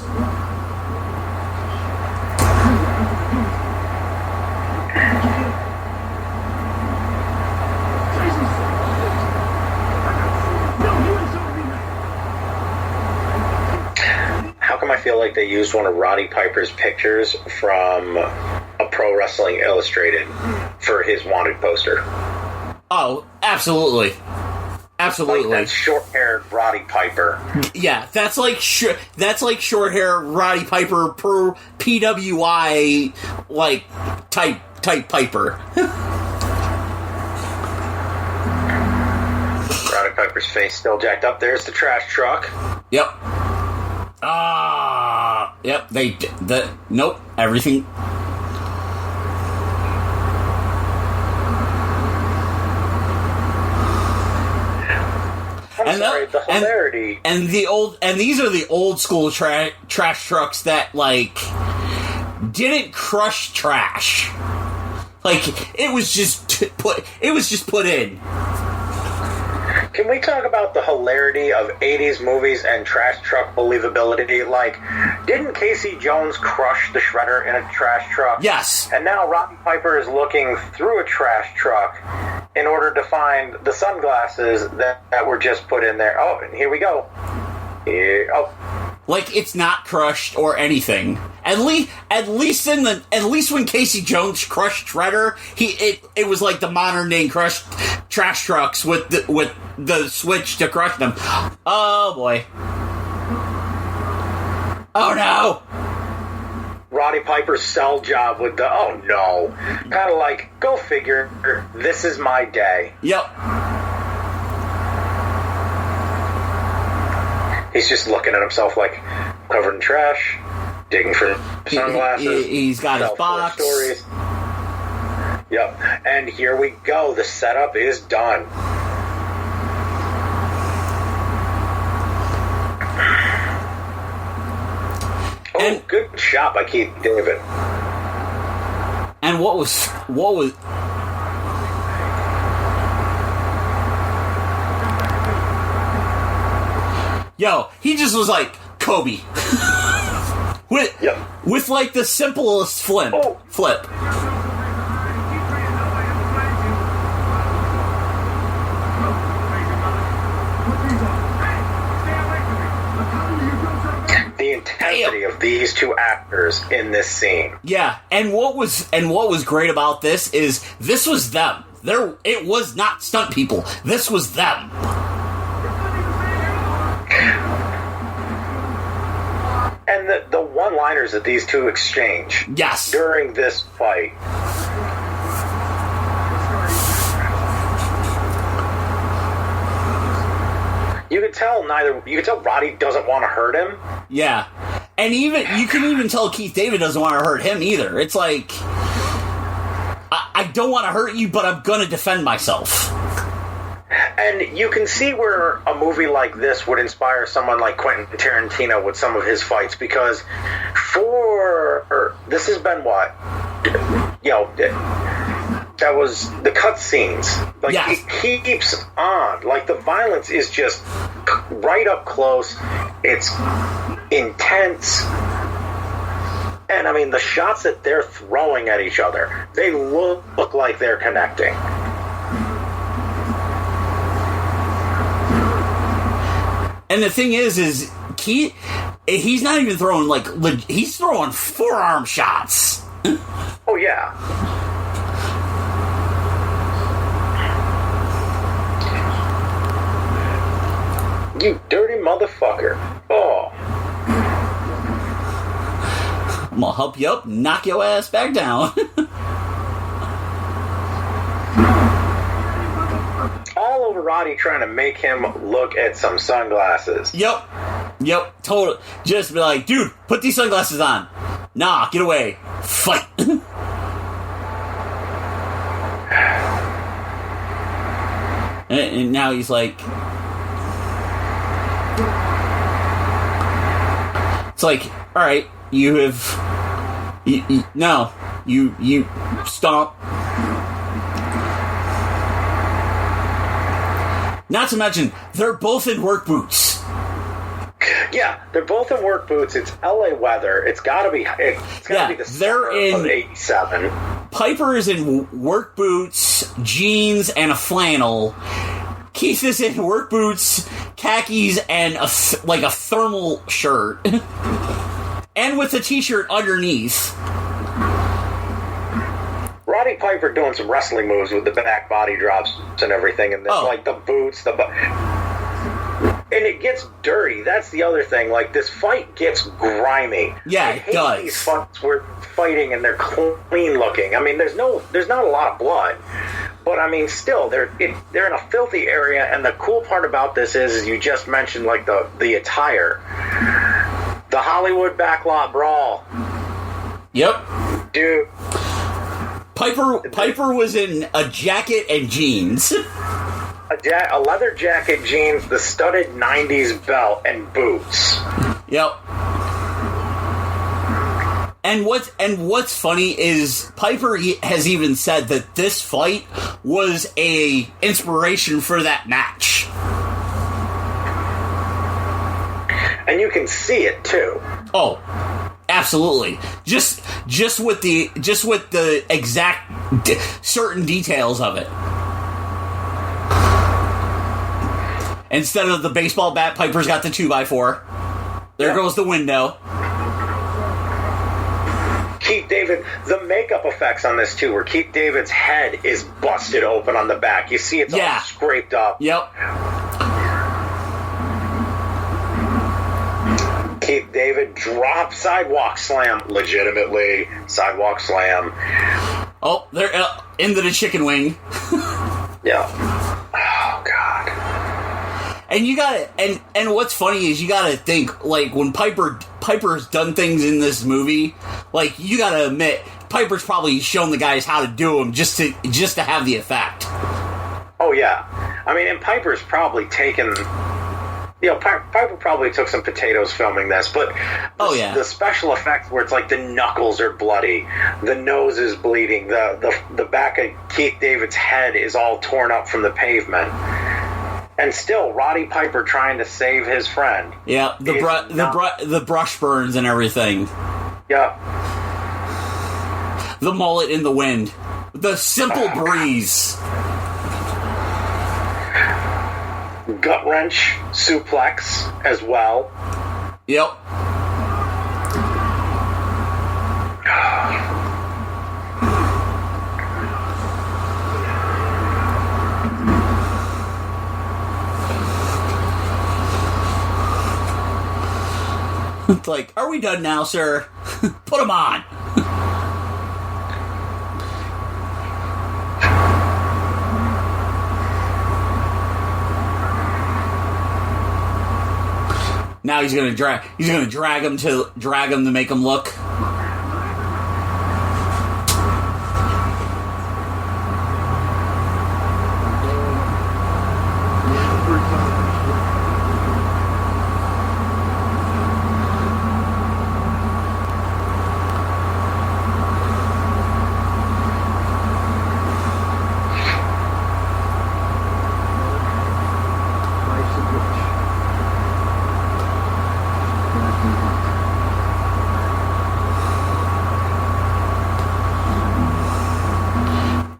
like they used one of Roddy Piper's pictures from a Pro Wrestling Illustrated for his wanted poster. Oh, absolutely. Absolutely. Like that short-haired Roddy Piper. Yeah, that's like short-hair Roddy Piper per PWI, like, type Piper. Roddy Piper's face still jacked up. There's the trash truck. Yep. Yep, nope, everything. The hilarity. And these are the old school trash trucks that, like, didn't crush trash. Like, it was just put in. Can we talk about the hilarity of 80s movies and trash truck believability? Like, didn't Casey Jones crush the shredder in a trash truck? Yes. And now Roddy Piper is looking through a trash truck in order to find the sunglasses that were just put in there. Oh, and here we go. Like, it's not crushed or anything. At least when Casey Jones crushed Shredder, it was like the modern day crushed trash trucks with the switch to crush them. Oh boy. Oh no. Roddy Piper's cell job with the oh no. Kind of like, go figure, this is my day. Yep. He's just looking at himself like, covered in trash, digging for sunglasses. He's got his box. Stories. Yep. And here we go. The setup is done. Oh, good shot by Keith David. And what was yo, he just was like Kobe. with like the simplest flip. The intensity of these two actors in this scene. Yeah, and what was great about this is this was them. It was not stunt people. This was them. And the one-liners that these two exchange during this fight. You can tell Roddy doesn't want to hurt him. Yeah. And you can even tell Keith David doesn't want to hurt him either. It's like, I don't want to hurt you, but I'm going to defend myself. And you can see where a movie like this would inspire someone like Quentin Tarantino with some of his fights, because this has been what? That was the cutscenes. Like, it keeps on. Like, the violence is just right up close. It's intense. And, I mean, the shots that they're throwing at each other, they look like they're connecting. And the thing is he's not even throwing, he's throwing forearm shots. Oh, yeah. You dirty motherfucker. Oh. I'm gonna help you up, knock your ass back down. All over Roddy trying to make him look at some sunglasses. Yep, totally. Just be like, dude, put these sunglasses on. Nah, get away. Fight. And now he's like... It's like, alright, you have... You stomp. Not to mention, they're both in work boots. Yeah, they're both in work boots. It's LA weather. It's gotta be the summer of 87. Piper is in work boots, jeans, and a flannel. Keith is in work boots, khakis, and a thermal shirt. And with a t-shirt underneath. Roddy Piper doing some wrestling moves with the back body drops and everything, and then like the boots, and it gets dirty. That's the other thing. Like, this fight gets grimy. Yeah, it does. These fights where fighting and they're clean looking. I mean, there's not a lot of blood, but I mean, still, they're in a filthy area. And the cool part about this is you just mentioned like the attire, the Hollywood backlot brawl. Yep, dude. Piper was in a jacket and jeans. A leather jacket, jeans, the studded 90s belt, and boots. Yep. And what's funny is Piper has even said that this fight was a inspiration for that match. And you can see it too. Oh, absolutely. Just with the exact certain details of it. Instead of the baseball bat, Piper's got the 2x4. There goes the window. Keith David, the makeup effects on this too, where Keith David's head is busted open on the back. You see it's all scraped up. Yep. Keith David drop sidewalk slam, legitimately sidewalk slam. Oh, they're into the chicken wing. Yeah. Oh God. And you gotta, and what's funny is you gotta think, like, when Piper's done things in this movie, like, you gotta admit, Piper's probably shown the guys how to do them just to have the effect. Oh yeah. I mean, and Piper's probably taken, Piper probably took some potatoes filming this, but the special effects where it's like the knuckles are bloody, the nose is bleeding, the back of Keith David's head is all torn up from the pavement. And still, Roddy Piper trying to save his friend. Yeah, the brush burns and everything. Yeah. The mullet in the wind. The simple breeze. Gut wrench suplex as well. Yep. It's like, are we done now, sir? Put them on. Now he's gonna drag him to make him look.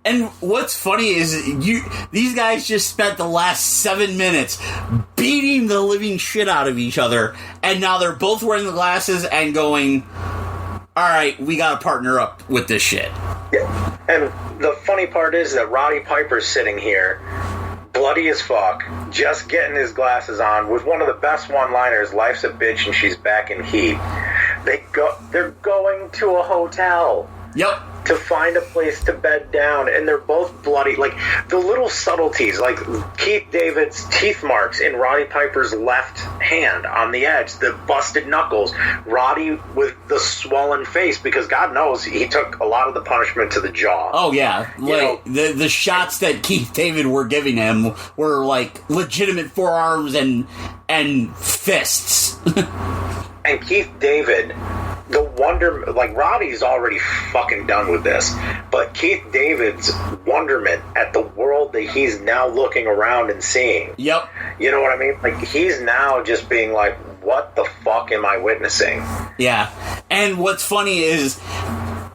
And what's funny is these guys just spent the last 7 minutes beating the living shit out of each other, and now they're both wearing the glasses and going, all right, we gotta partner up with this shit. Yeah. And the funny part is that Roddy Piper's sitting here, bloody as fuck, just getting his glasses on, with one of the best one-liners, "Life's a bitch and she's back in heat." They're going to a hotel. Yep. To find a place to bed down, and they're both bloody. Like, the little subtleties, like Keith David's teeth marks in Roddy Piper's left hand on the edge, the busted knuckles, Roddy with the swollen face, because God knows he took a lot of the punishment to the jaw. Oh yeah, like the shots that Keith David were giving him were like legitimate forearms and fists. And Keith David, the wonder, like, Roddy's already fucking done with this, but Keith David's wonderment at the world that he's now looking around and seeing. Yep. You know what I mean? Like, he's now just being like, what the fuck am I witnessing? Yeah. And what's funny is,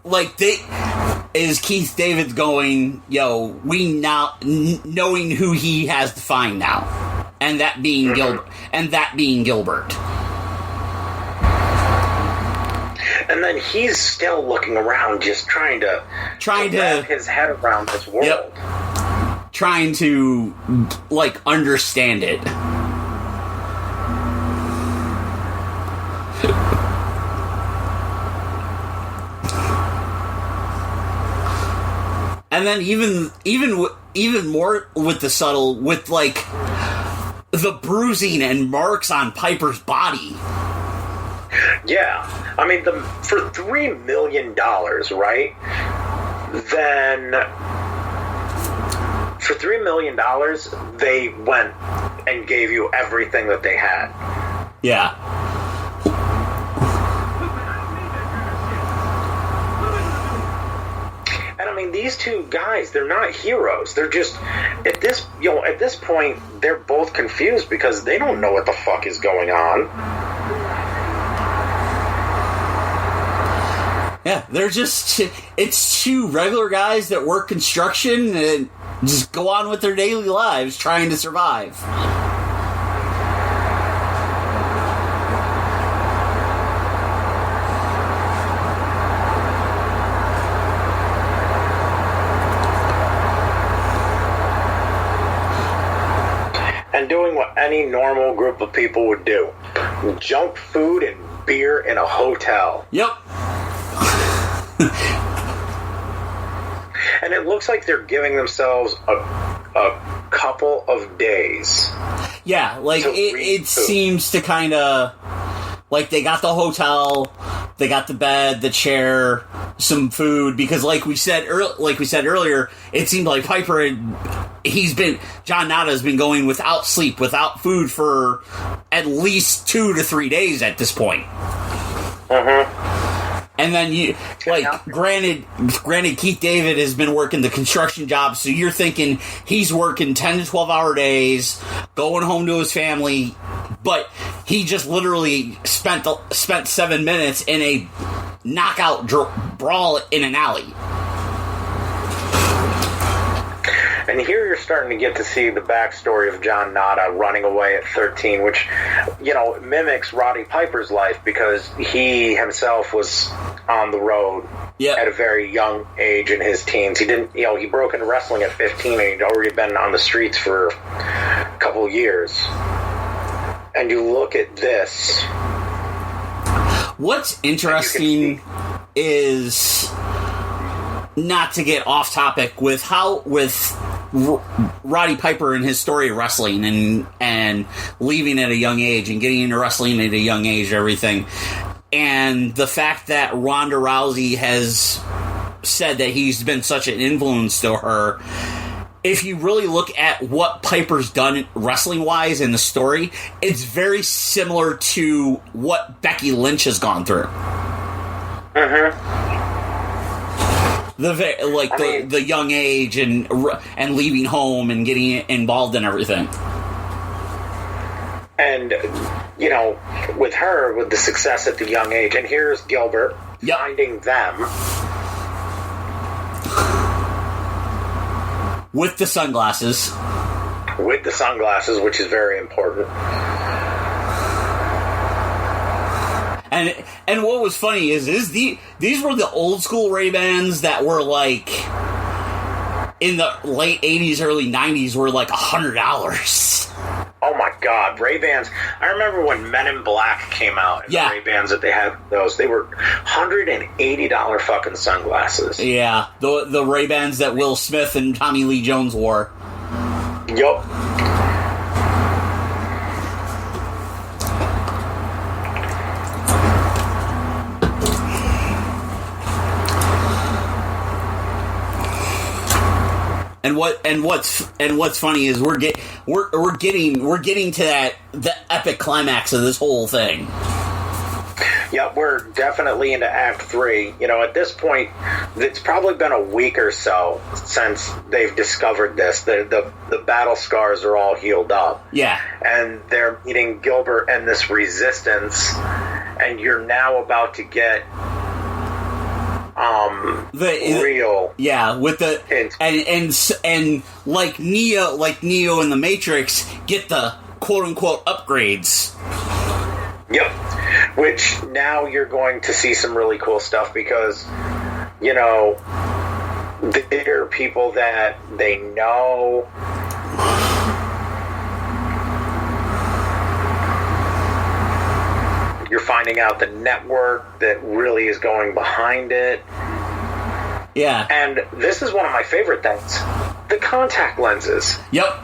like, Keith David's going, yo, we now, knowing who he has to find now. And that being Gilbert. And then he's still looking around, just trying to wrap his head around this world. Yep. Trying to, like, understand it. And then even more with the subtle, with, like, the bruising and marks on Piper's body. Yeah. I mean, for $3 million, right? Then, for $3 million, they went and gave you everything that they had. Yeah. And I mean, these two guys, they're not heroes. They're just, at this point, they're both confused because they don't know what the fuck is going on. Yeah, they're just, it's two regular guys that work construction and just go on with their daily lives trying to survive. And doing what any normal group of people would do. Junk food and beer in a hotel. Yep. And it looks like they're giving themselves a couple of days. Yeah, like, it seems to kind of, like, they got the hotel, they got the bed, the chair, some food, because like we said earlier, it seemed like Piper John Nada has been going without sleep, without food for at least 2 to 3 days at this point. And then granted, Keith David has been working the construction job, so you're thinking he's working 10 to 12 hour days, going home to his family, but he just literally spent 7 minutes in a knockout brawl in an alley. And here you're starting to get to see the backstory of John Nada running away at 13, which, mimics Roddy Piper's life because he himself was on the road at a very young age in his teens. He didn't, he broke into wrestling at 15 and he'd already been on the streets for a couple of years. And you look at this. What's interesting is, not to get off topic, with Roddy Piper and his story of wrestling and leaving at a young age and getting into wrestling at a young age and everything, and the fact that Ronda Rousey has said that he's been such an influence to her. If you really look at what Piper's done wrestling-wise in the story, it's very similar to what Becky Lynch has gone through. The young age and leaving home and getting involved in everything. And, with her, with the success at the young age, and here's Gilbert finding them. With the sunglasses. With the sunglasses, which is very important. And what was funny is these were the old school Ray-Bans that were like in the late 80s, early 90s were like $100. Oh my God, Ray-Bans. I remember when Men in Black came out, and the Ray-Bans that they had, they were $180 fucking sunglasses. Yeah, the Ray-Bans that Will Smith and Tommy Lee Jones wore. Yup. And what's funny is we're getting to the epic climax of this whole thing. Yeah, we're definitely into Act 3. At this point, it's probably been a week or so since they've discovered this. The battle scars are all healed up. Yeah. And they're meeting Gilbert and this resistance, and you're now about to get real. Yeah, with the and like Neo in the Matrix, get the quote unquote upgrades. Yep. Which now you're going to see some really cool stuff because, you know, there are people that they know. You're finding out the network that really is going behind it. Yeah. And this is one of my favorite things. The contact lenses. Yep.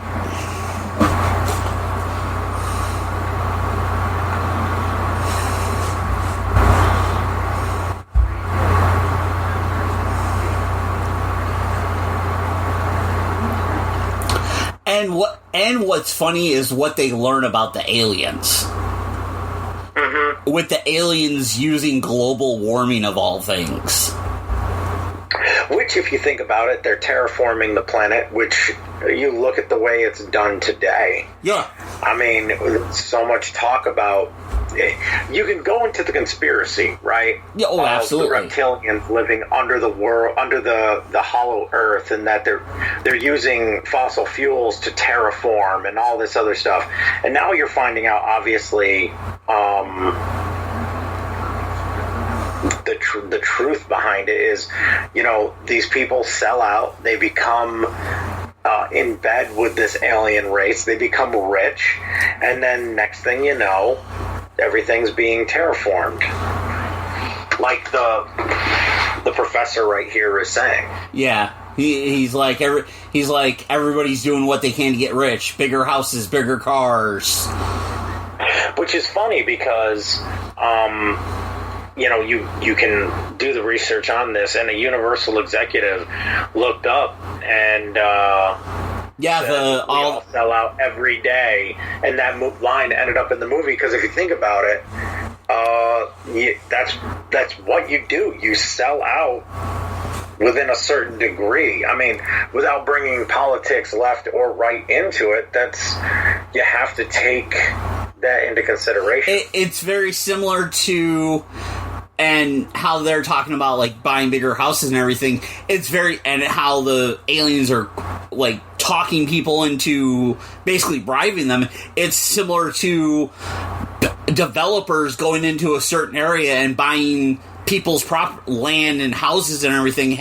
And what's funny is what they learn about the aliens. Mm-hmm. With the aliens using global warming of all things. Which, if you think about it, they're terraforming the planet, which you look at the way it's done today. Yeah. I mean, so much talk about... You can go into the conspiracy, right? Yeah, oh, absolutely. The reptilians living under the world, under the hollow earth, and that they're using fossil fuels to terraform and all this other stuff. And now you're finding out, obviously, the truth behind it is, you know, these people sell out. They become in bed with this alien race. They become rich, and then next thing you know, everything's being terraformed, like the professor right here is saying. Yeah, he's like everybody's doing what they can to get rich, bigger houses, bigger cars. Which is funny because, you know, you can do the research on this, and a Universal executive looked up and. Yeah, we all sell out every day, and that line ended up in the movie because if you think about it, that's what you do. You sell out within a certain degree. I mean, without bringing politics left or right into it, you have to take that into consideration. It's very similar to. And how they're talking about, like, buying bigger houses and everything. And how the aliens are, like, talking people into basically bribing them. It's similar to developers going into a certain area and buying people's land and houses and everything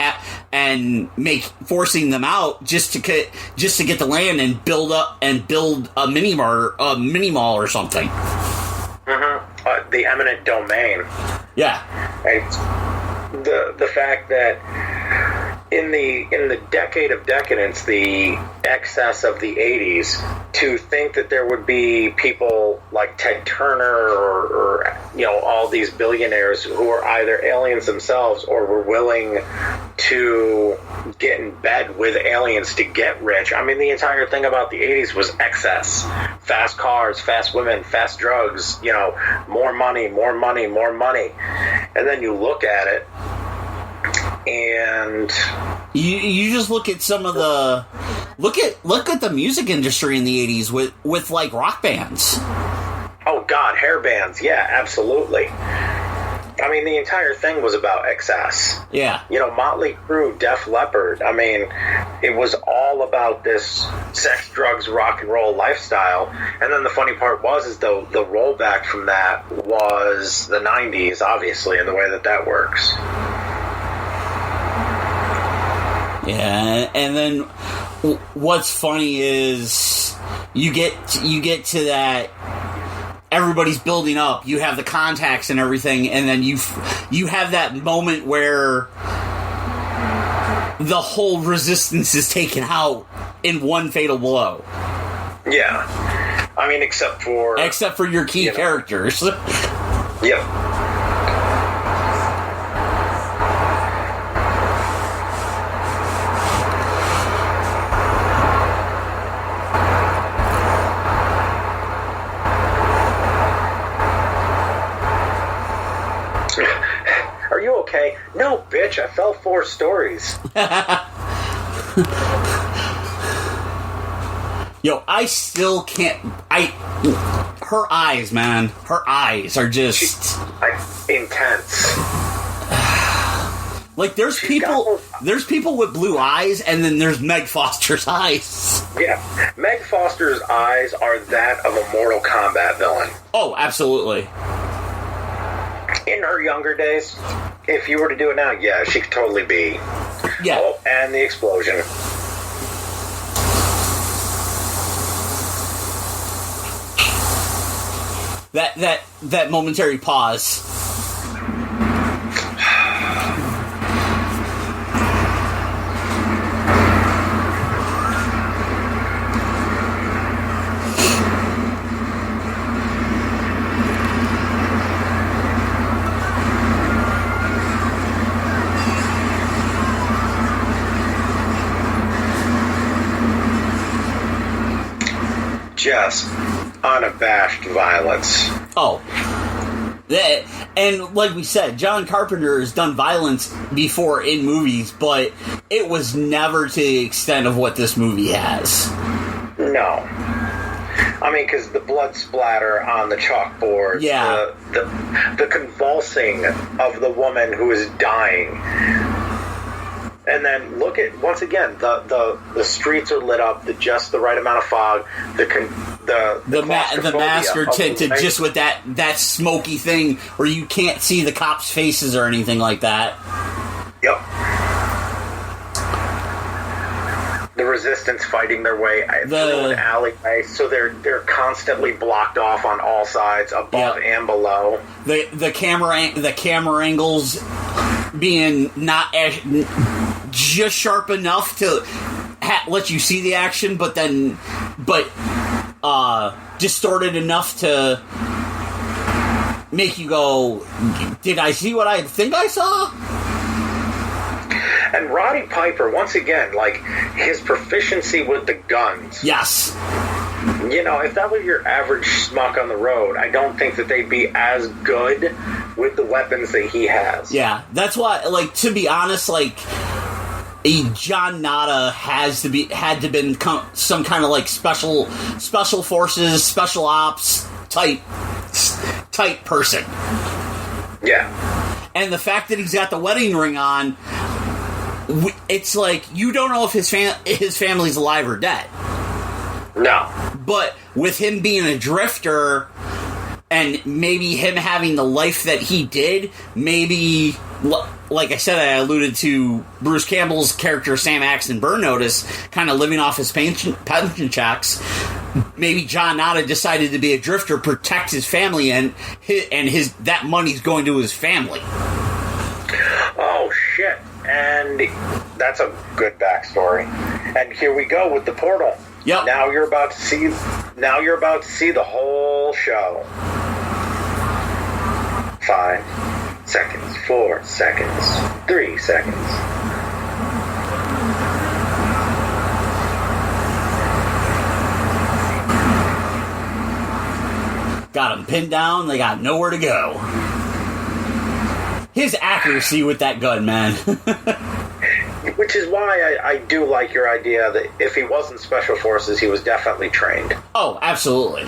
and forcing them out just to get the land and build a mini mall or something. Mm-hmm. The eminent domain. Yeah. And the fact that in the decade of decadence, the excess of the 80s, to think that there would be people like Ted Turner or you know, all these billionaires who are either aliens themselves or were willing to get in bed with aliens to get rich. I mean, the entire thing about the 80s was excess. Fast cars, fast women, fast drugs, you know, more money, more money, more money. And then you look at it, and you just look at some of the look at the music industry in the 80s with like rock bands. Oh God, hair bands, yeah, absolutely. I mean, the entire thing was about excess. Yeah. You know, Motley Crue, Def Leppard, I mean, it was all about this sex, drugs, rock and roll lifestyle. And then the funny part is the rollback from that was the 90s, obviously, in the way that works. Yeah, and then what's funny is you get to that. Everybody's building up. You have the contacts and everything, and then you have that moment where the whole resistance is taken out in one fatal blow. Yeah, I mean, except for your key characters. Yep. Are you okay? No, bitch, I fell 4 stories. Yo, I still can't... Her eyes, man. Her eyes are just... intense. Like, there's people with blue eyes, and then there's Meg Foster's eyes. Yeah, Meg Foster's eyes are that of a Mortal Kombat villain. Oh, absolutely. in her younger days, if you were to do it now, yeah, she could totally be. Yeah. Oh, and the explosion. That momentary pause. Just unabashed violence. Oh. And like we said, John Carpenter has done violence before in movies, but it was never to the extent of what this movie has. No. I mean, because the blood splatter on the chalkboard, yeah. the convulsing of the woman who is dying. And then look at, once again, the streets are lit up, just the right amount of fog, the masks are tinted just with that smoky thing where you can't see the cops' faces or anything like that. Yep. The resistance fighting their way through an alleyway, so they're constantly blocked off on all sides, above and below. The camera angles being not just sharp enough to let you see the action, but distorted enough to make you go, did I see what I think I saw? And Roddy Piper, once again, like, his proficiency with the guns. Yes. You know, if that was your average schmuck on the road, I don't think that they'd be as good with the weapons that he has. Yeah, that's why, like, to be honest, like, a John Nada had to been some kind of like special forces, special ops type person. Yeah. And the fact that he's got the wedding ring on, it's like you don't know if his family's alive or dead. No. But with him being a drifter and maybe him having the life that he did, maybe, like I said, I alluded to Bruce Campbell's character Sam Axe in Burn Notice, kind of living off his pension checks. Maybe John Nada decided to be a drifter, protect his family, and that money's going to his family. Oh shit! And that's a good backstory. And here we go with the portal. Yep. Now you're about to see the whole show. 5 seconds, 4 seconds, 3 seconds. Got him pinned down, they got nowhere to go. His accuracy with that gun, man. Which is why I do like your idea that if he wasn't Special Forces, he was definitely trained. Oh, absolutely.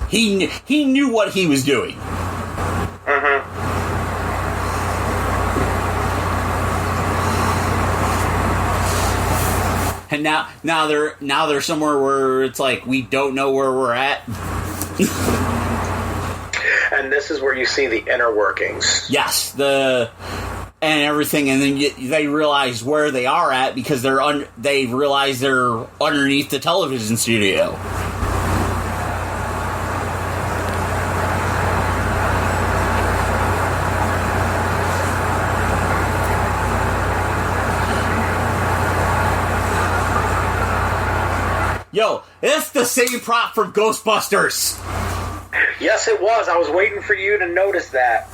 He knew what he was doing. Mm-hmm. And now they're somewhere where it's like we don't know where we're at. And this is where you see the inner workings. Yes, and everything, and then they realize where they are at because they realize they're underneath the television studio. Yo, it's the same prop from Ghostbusters. Yes, it was. I was waiting for you to notice that.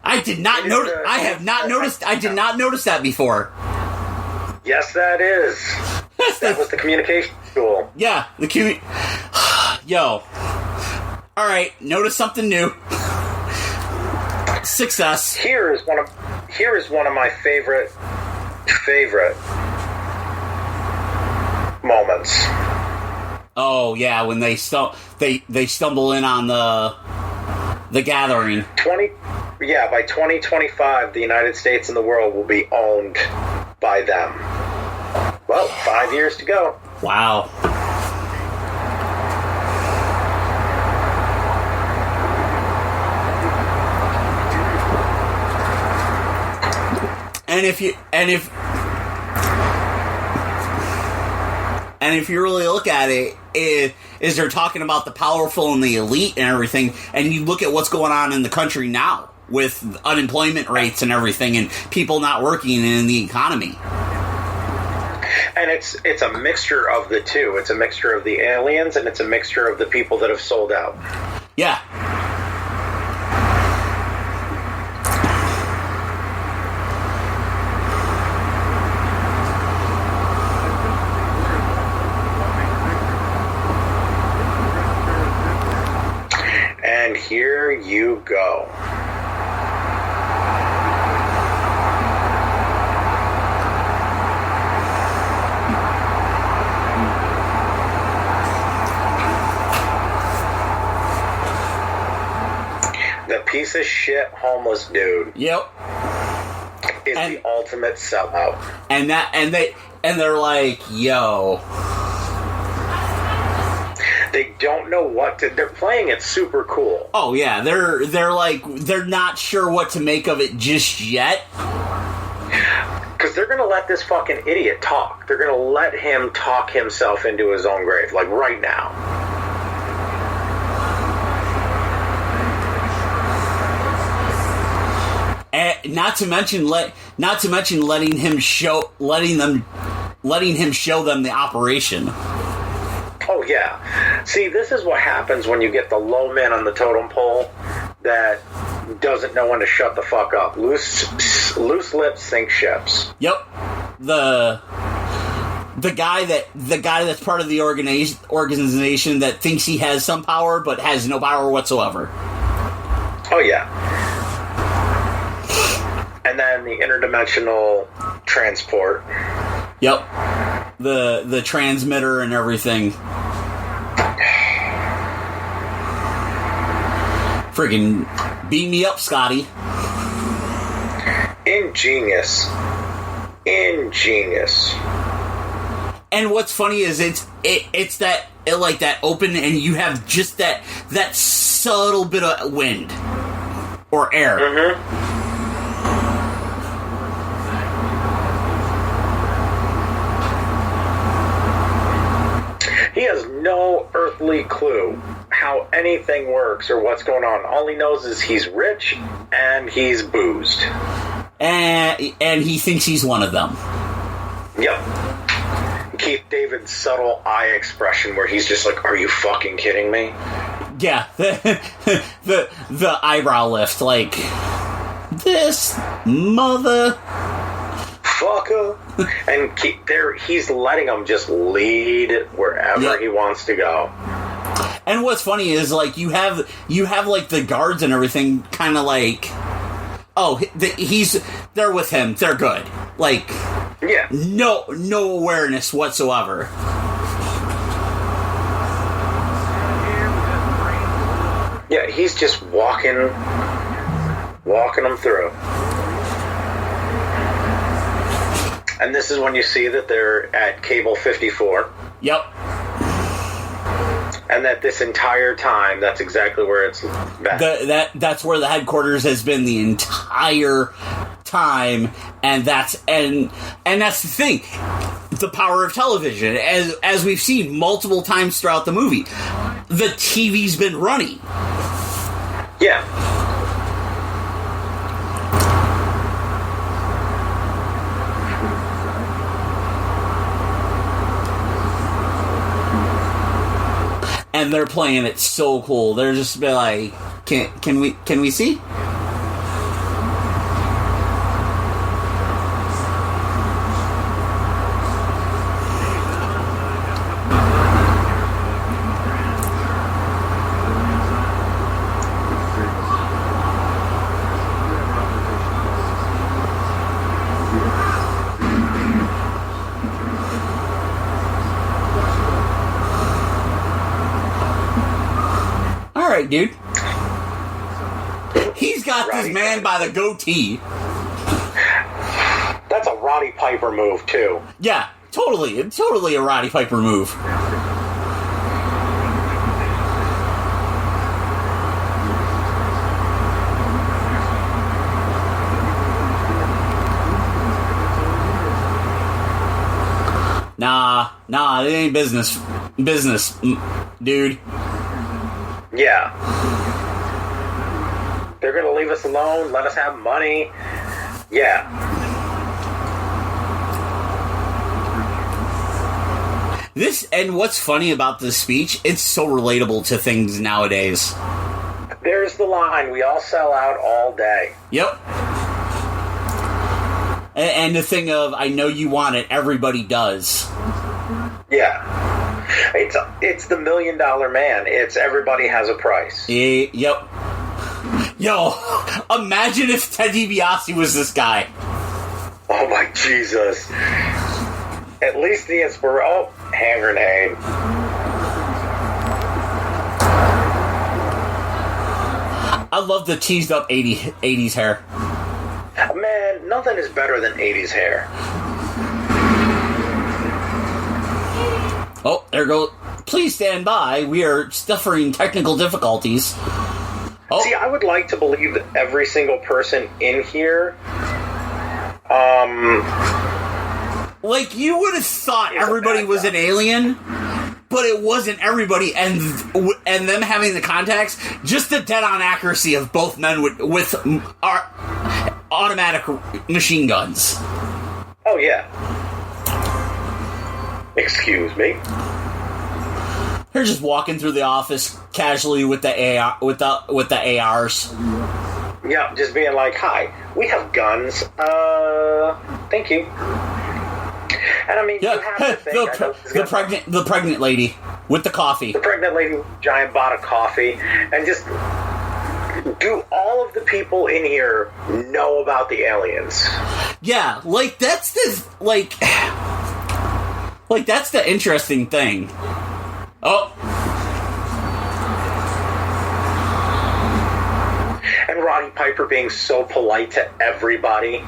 I did not notice. I have not noticed. I did not notice that before. Yes, that is. That was the communication tool. Yeah, Yo. All right, notice something new. Success. Here is one of my favorite moments. Oh yeah, when they stumble in on the gathering. By 2025, the United States and the world will be owned by them. Well, 5 years to go. Wow. if you really look at it, is they're talking about the powerful and the elite and everything, and you look at what's going on in the country now with unemployment rates and everything, and people not working in the economy. And it's a mixture of the two. It's a mixture of the aliens, and it's a mixture of the people that have sold out. Yeah. And here you go. The piece of shit homeless dude. Yep. Is the ultimate sellout. And they're like, yo. They don't know what to. They're playing it super cool. Oh yeah, they're not sure what to make of it just yet. Because they're gonna let this fucking idiot talk. They're gonna let him talk himself into his own grave, like right now. And not to mention letting him show them the operation. Oh yeah. See, this is what happens when you get the low man on the totem pole that doesn't know when to shut the fuck up. Loose lips sink ships. Yep. The guy that's part of the organization that thinks he has some power but has no power whatsoever. Oh yeah. And then the interdimensional transport. Yep. The transmitter and everything. Friggin' beam me up, Scotty. Ingenious. And what's funny is it's that like that open, and you have just that subtle bit of wind or air. Mm-hmm. He has no earthly clue how anything works or what's going on. All he knows is he's rich and he's boozed. And he thinks he's one of them. Yep. Keith David's subtle eye expression where he's just like, are you fucking kidding me? Yeah. The eyebrow lift, like, this mother... fucker. And he's letting him just lead wherever he wants to go. And what's funny is, like, you have like the guards and everything kind of like, oh, they're with him, they're good, like, yeah, no awareness whatsoever. Yeah, he's just walking them through. And this is when you see that they're at Cable 54. Yep. And that this entire time, that's exactly where it's been. That's where the headquarters has been the entire time, and that's the thing. The power of television, as we've seen multiple times throughout the movie, the TV's been running. Yeah. And they're playing it so cool. They're just be like, can we see? Dude, he's got Roddy this man by the goatee. That's a Roddy Piper move too. Yeah, totally a Roddy Piper move. Nah, it ain't business, dude. Yeah. They're gonna leave us alone, let us have money. Yeah. And what's funny about this speech, it's so relatable to things nowadays. There's the line, we all sell out all day. Yep. And the thing of, I know you want it, everybody does. Yeah. It's the $1 million man. It's everybody has a price. Yep. Yo, imagine if Ted DiBiase was this guy. Oh my Jesus. At least the hand grenade. I love the teased up 80s hair. Man, nothing is better than 80s hair. Oh, there goes. Please stand by. We are suffering technical difficulties. Oh. See, I would like to believe that every single person in here, like, you would have thought everybody was an alien, but it wasn't everybody, and them having the contacts, just the dead-on accuracy of both men with automatic machine guns. Oh, yeah. Excuse me. They're just walking through the office casually with the ARs. Yeah, just being like, "Hi, we have guns. Thank you." And I mean, yeah, you have to think the pregnant lady with the coffee. The pregnant lady with a giant pot of coffee, and just do all of the people in here know about the aliens? Yeah, like that's the that's the interesting thing. Oh. And Roddy Piper being so polite to everybody.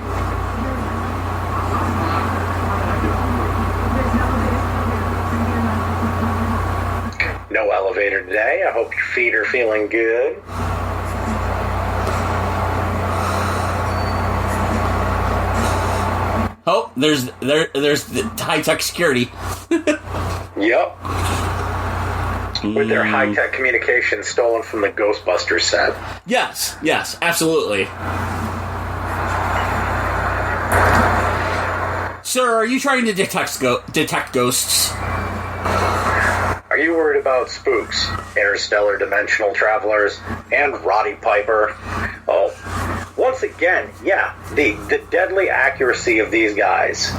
No elevator today. I hope your feet are feeling good. Oh, there's the high-tech security. Yep. With their high-tech communications stolen from the Ghostbusters set. Yes, absolutely. Sir, are you trying to detect ghosts? Are you worried about spooks, interstellar dimensional travelers, and Roddy Piper? Oh, once again, yeah, the deadly accuracy of these guys.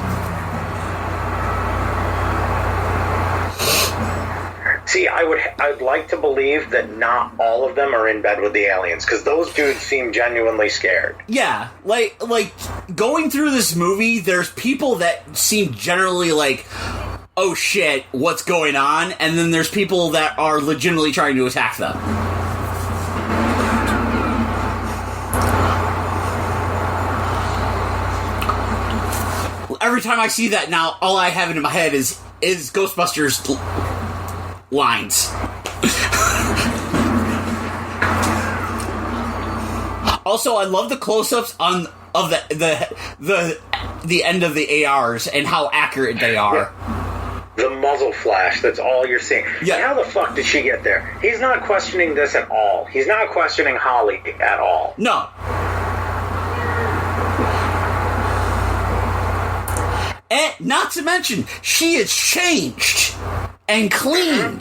See, I'd like to believe that not all of them are in bed with the aliens, because those dudes seem genuinely scared. Yeah, like going through this movie, there's people that seem generally like, oh shit, what's going on? And then there's people that are legitimately trying to attack them. Every time I see that now, all I have in my head is Ghostbusters lines. Also, I love the close-ups of the end of the ARs and how accurate they are. The muzzle flash, that's all you're seeing. Yeah. How the fuck did she get there? He's not questioning this at all. He's not questioning Holly at all. No. And not to mention, she is changed and clean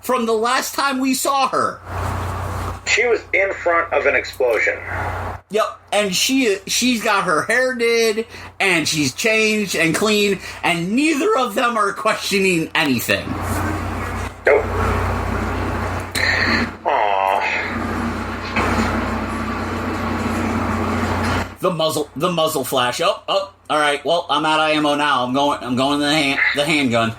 from the last time we saw her. She was in front of an explosion. Yep, and she's got her hair did, and she's changed and clean, and neither of them are questioning anything. Nope. Aww. The muzzle flash. Oh, all right. Well, I'm out of ammo now. I'm going to the handgun.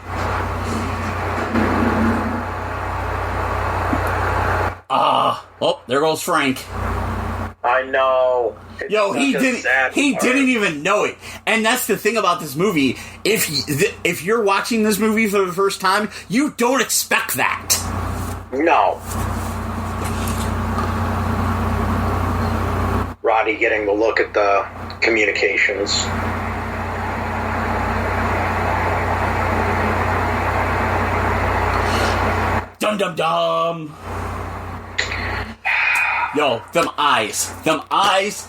Oh, there goes Frank. I know. It's Yo, he didn't even know it. And that's the thing about this movie. If you're watching this movie for the first time, you don't expect that. No. Roddy getting the look at the communications. Dum dum dum. Yo, them eyes. The eyes.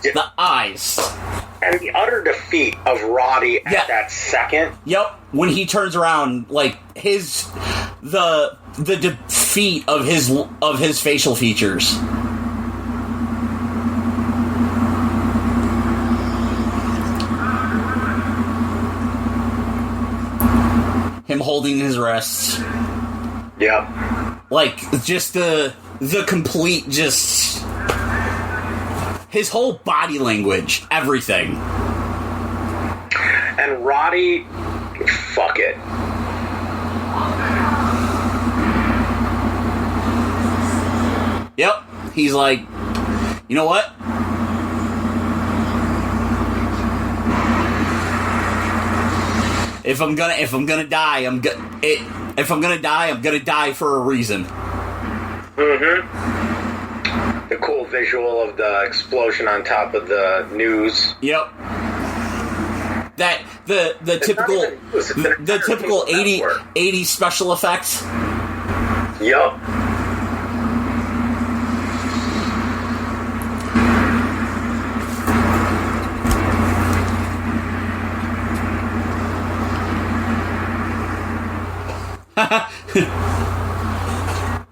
And the utter defeat of Roddy at that second. Yep. When he turns around, like the defeat of his facial features. Him holding his wrists. Yep. Like, just the complete, just... his whole body language. Everything. And Roddy... fuck it. Yep. He's like, you know what? If I'm gonna die, I'm gonna die for a reason. Mm-hmm. The cool visual of the explosion on top of the news. Yep. That the typical 80 special effects. Yup.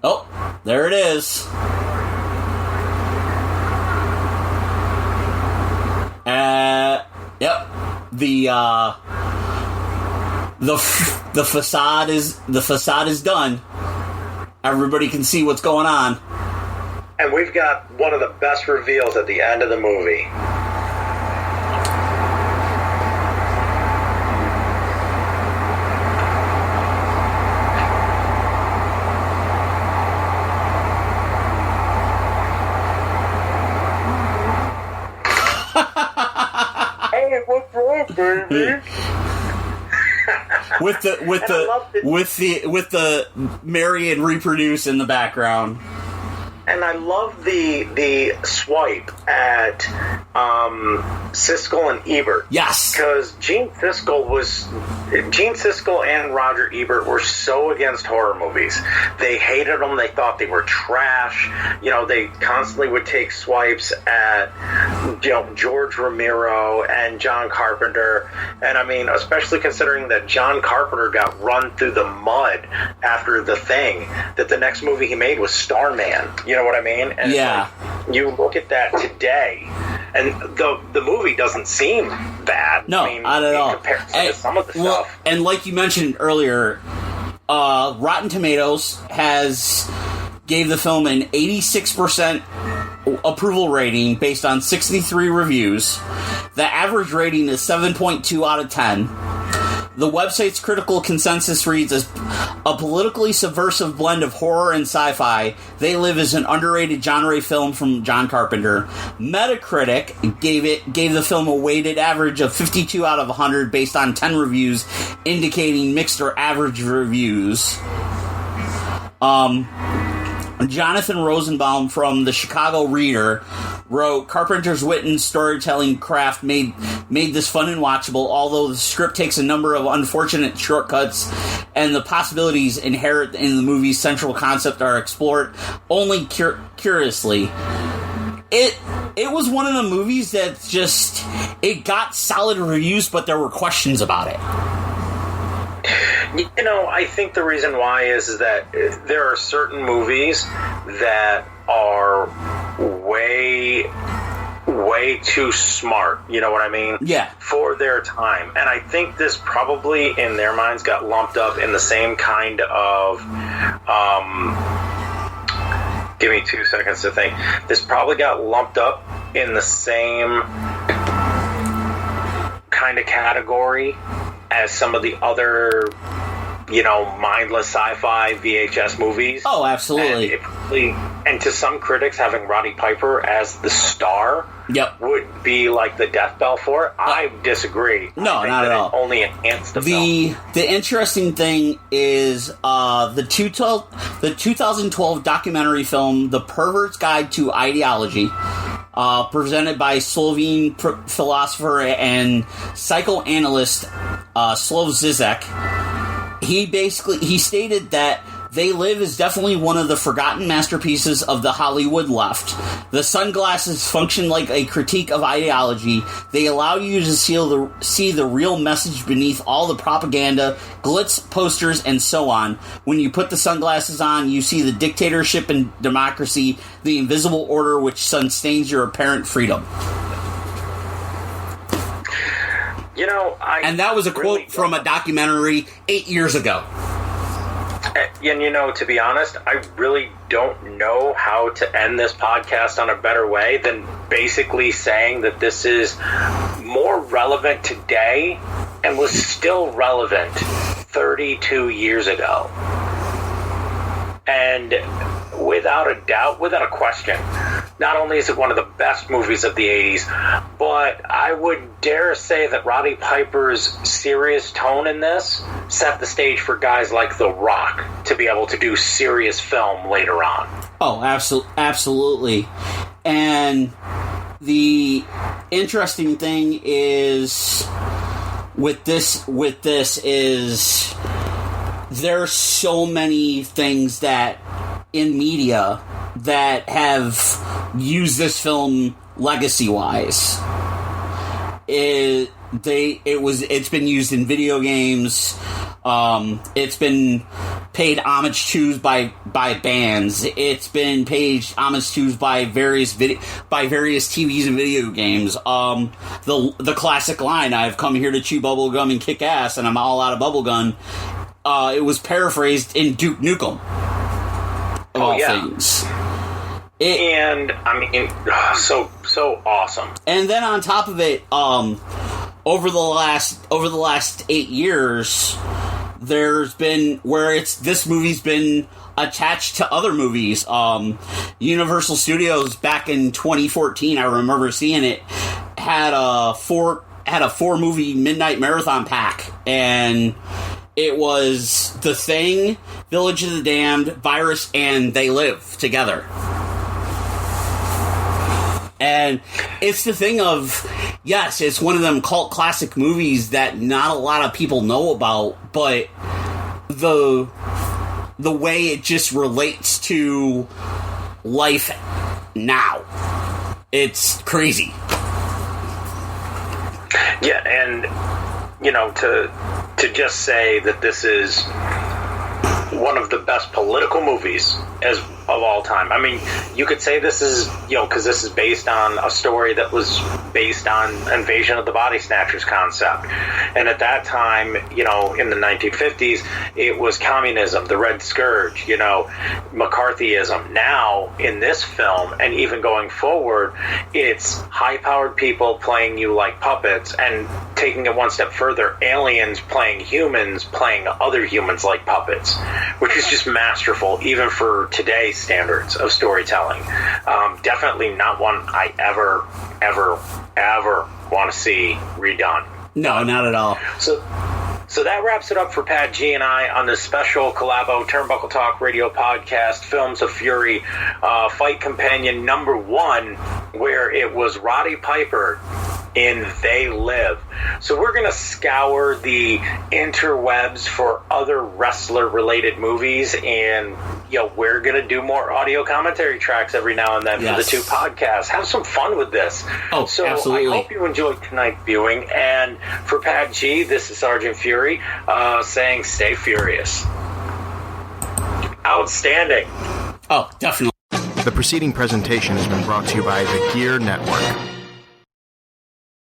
Oh, there it is. Yep. The facade is done. Everybody can see what's going on. And we've got one of the best reveals at the end of the movie. Hey, what's wrong, baby? with the marry and reproduce in the background. And I love the swipe at Siskel and Ebert. Yes, because Gene Siskel and Roger Ebert were so against horror movies. They hated them. They thought they were trash. You know, they constantly would take swipes at George Romero and John Carpenter. And I mean, especially considering that John Carpenter got run through the mud after The Thing, that the next movie he made was Starman. You know what I mean? And yeah. Like, you look at that today, and the movie doesn't seem bad. No, I mean, not at all. Compared to some of the stuff. And like you mentioned earlier, Rotten Tomatoes gave the film an 86% approval rating based on 63 reviews. The average rating is 7.2 out of 10. The website's critical consensus reads as a politically subversive blend of horror and sci-fi. They Live is an underrated genre film from John Carpenter. Metacritic gave the film a weighted average of 52 out of 100 based on 10 reviews, indicating mixed or average reviews. Jonathan Rosenbaum from the Chicago Reader wrote, Carpenter's wit and storytelling craft made this fun and watchable, although the script takes a number of unfortunate shortcuts and the possibilities inherent in the movie's central concept are explored only curiously. It was one of the movies that just, it got solid reviews, but there were questions about it. You know, I think the reason why is that there are certain movies that are way too smart, you know what I mean? Yeah. For their time. And I think this probably, in their minds, got lumped up in the same kind of... give me 2 seconds to think. This probably got lumped up in the same kind of category as some of the other, mindless sci-fi VHS movies. Oh, absolutely. And to some critics, having Roddy Piper as the star would be like the death bell for it. I disagree. No, not at all. It only enhanced the film. The interesting thing is the 2012 documentary film, The Pervert's Guide to Ideology, presented by Slovene philosopher and psychoanalyst Slov Zizek. He stated that They Live is definitely one of the forgotten masterpieces of the Hollywood left. The sunglasses function like a critique of ideology. They allow you to see the real message beneath all the propaganda, glitz, posters, and so on. When you put the sunglasses on, you see the dictatorship and democracy, the invisible order which sustains your apparent freedom. And that was a quote from a documentary 8 years ago. And to be honest, I really don't know how to end this podcast on a better way than basically saying that this is more relevant today and was still relevant 32 years ago. And without a doubt, without a question, not only is it one of the best movies of the 80s, but I would dare say that Roddy Piper's serious tone in this set the stage for guys like The Rock to be able to do serious film later on. Oh, absolutely. And the interesting thing is with this is there's so many things that in media that have used this film legacy-wise. It's been used in video games. It's been paid homage to by bands. It's been paid homage to by various TVs and video games. The classic line, "I've come here to chew bubblegum and kick ass, and I'm all out of bubblegum." It was paraphrased in Duke Nukem. Of all things. So awesome. And then on top of it, over the last 8 years, there's been this movie's been attached to other movies. Universal Studios back in 2014, I remember seeing it, had a four movie midnight marathon pack, and it was The Thing, Village of the Damned, Virus, and They Live together. And it's the thing of, yes, it's one of them cult classic movies that not a lot of people know about, but the way it just relates to life now, it's crazy. Yeah, and to just say that this is one of the best political movies of all time. I mean, you could say this is, because this is based on a story that was based on Invasion of the Body Snatchers concept. And at that time, in the 1950s, it was communism, the Red Scourge, McCarthyism. Now, in this film, and even going forward, it's high-powered people playing you like puppets, and taking it one step further, aliens playing humans, playing other humans like puppets, which is just masterful, even for today's standards of storytelling. Definitely not one I ever want to see redone. No, not at all. So that wraps it up for Pat G and I on this special collabo Turnbuckle Talk radio podcast, Films of Fury, Fight Companion number 1, where it was Roddy Piper in They Live. So we're going to scour the interwebs for other wrestler-related movies, and we're going to do more audio commentary tracks every now and then for the two podcasts. Have some fun with this. Oh, so absolutely. I hope you enjoyed tonight's viewing, and for Pat G, this is Sergeant Fury saying stay furious. Outstanding. Oh, definitely. The preceding presentation has been brought to you by the Gear Network.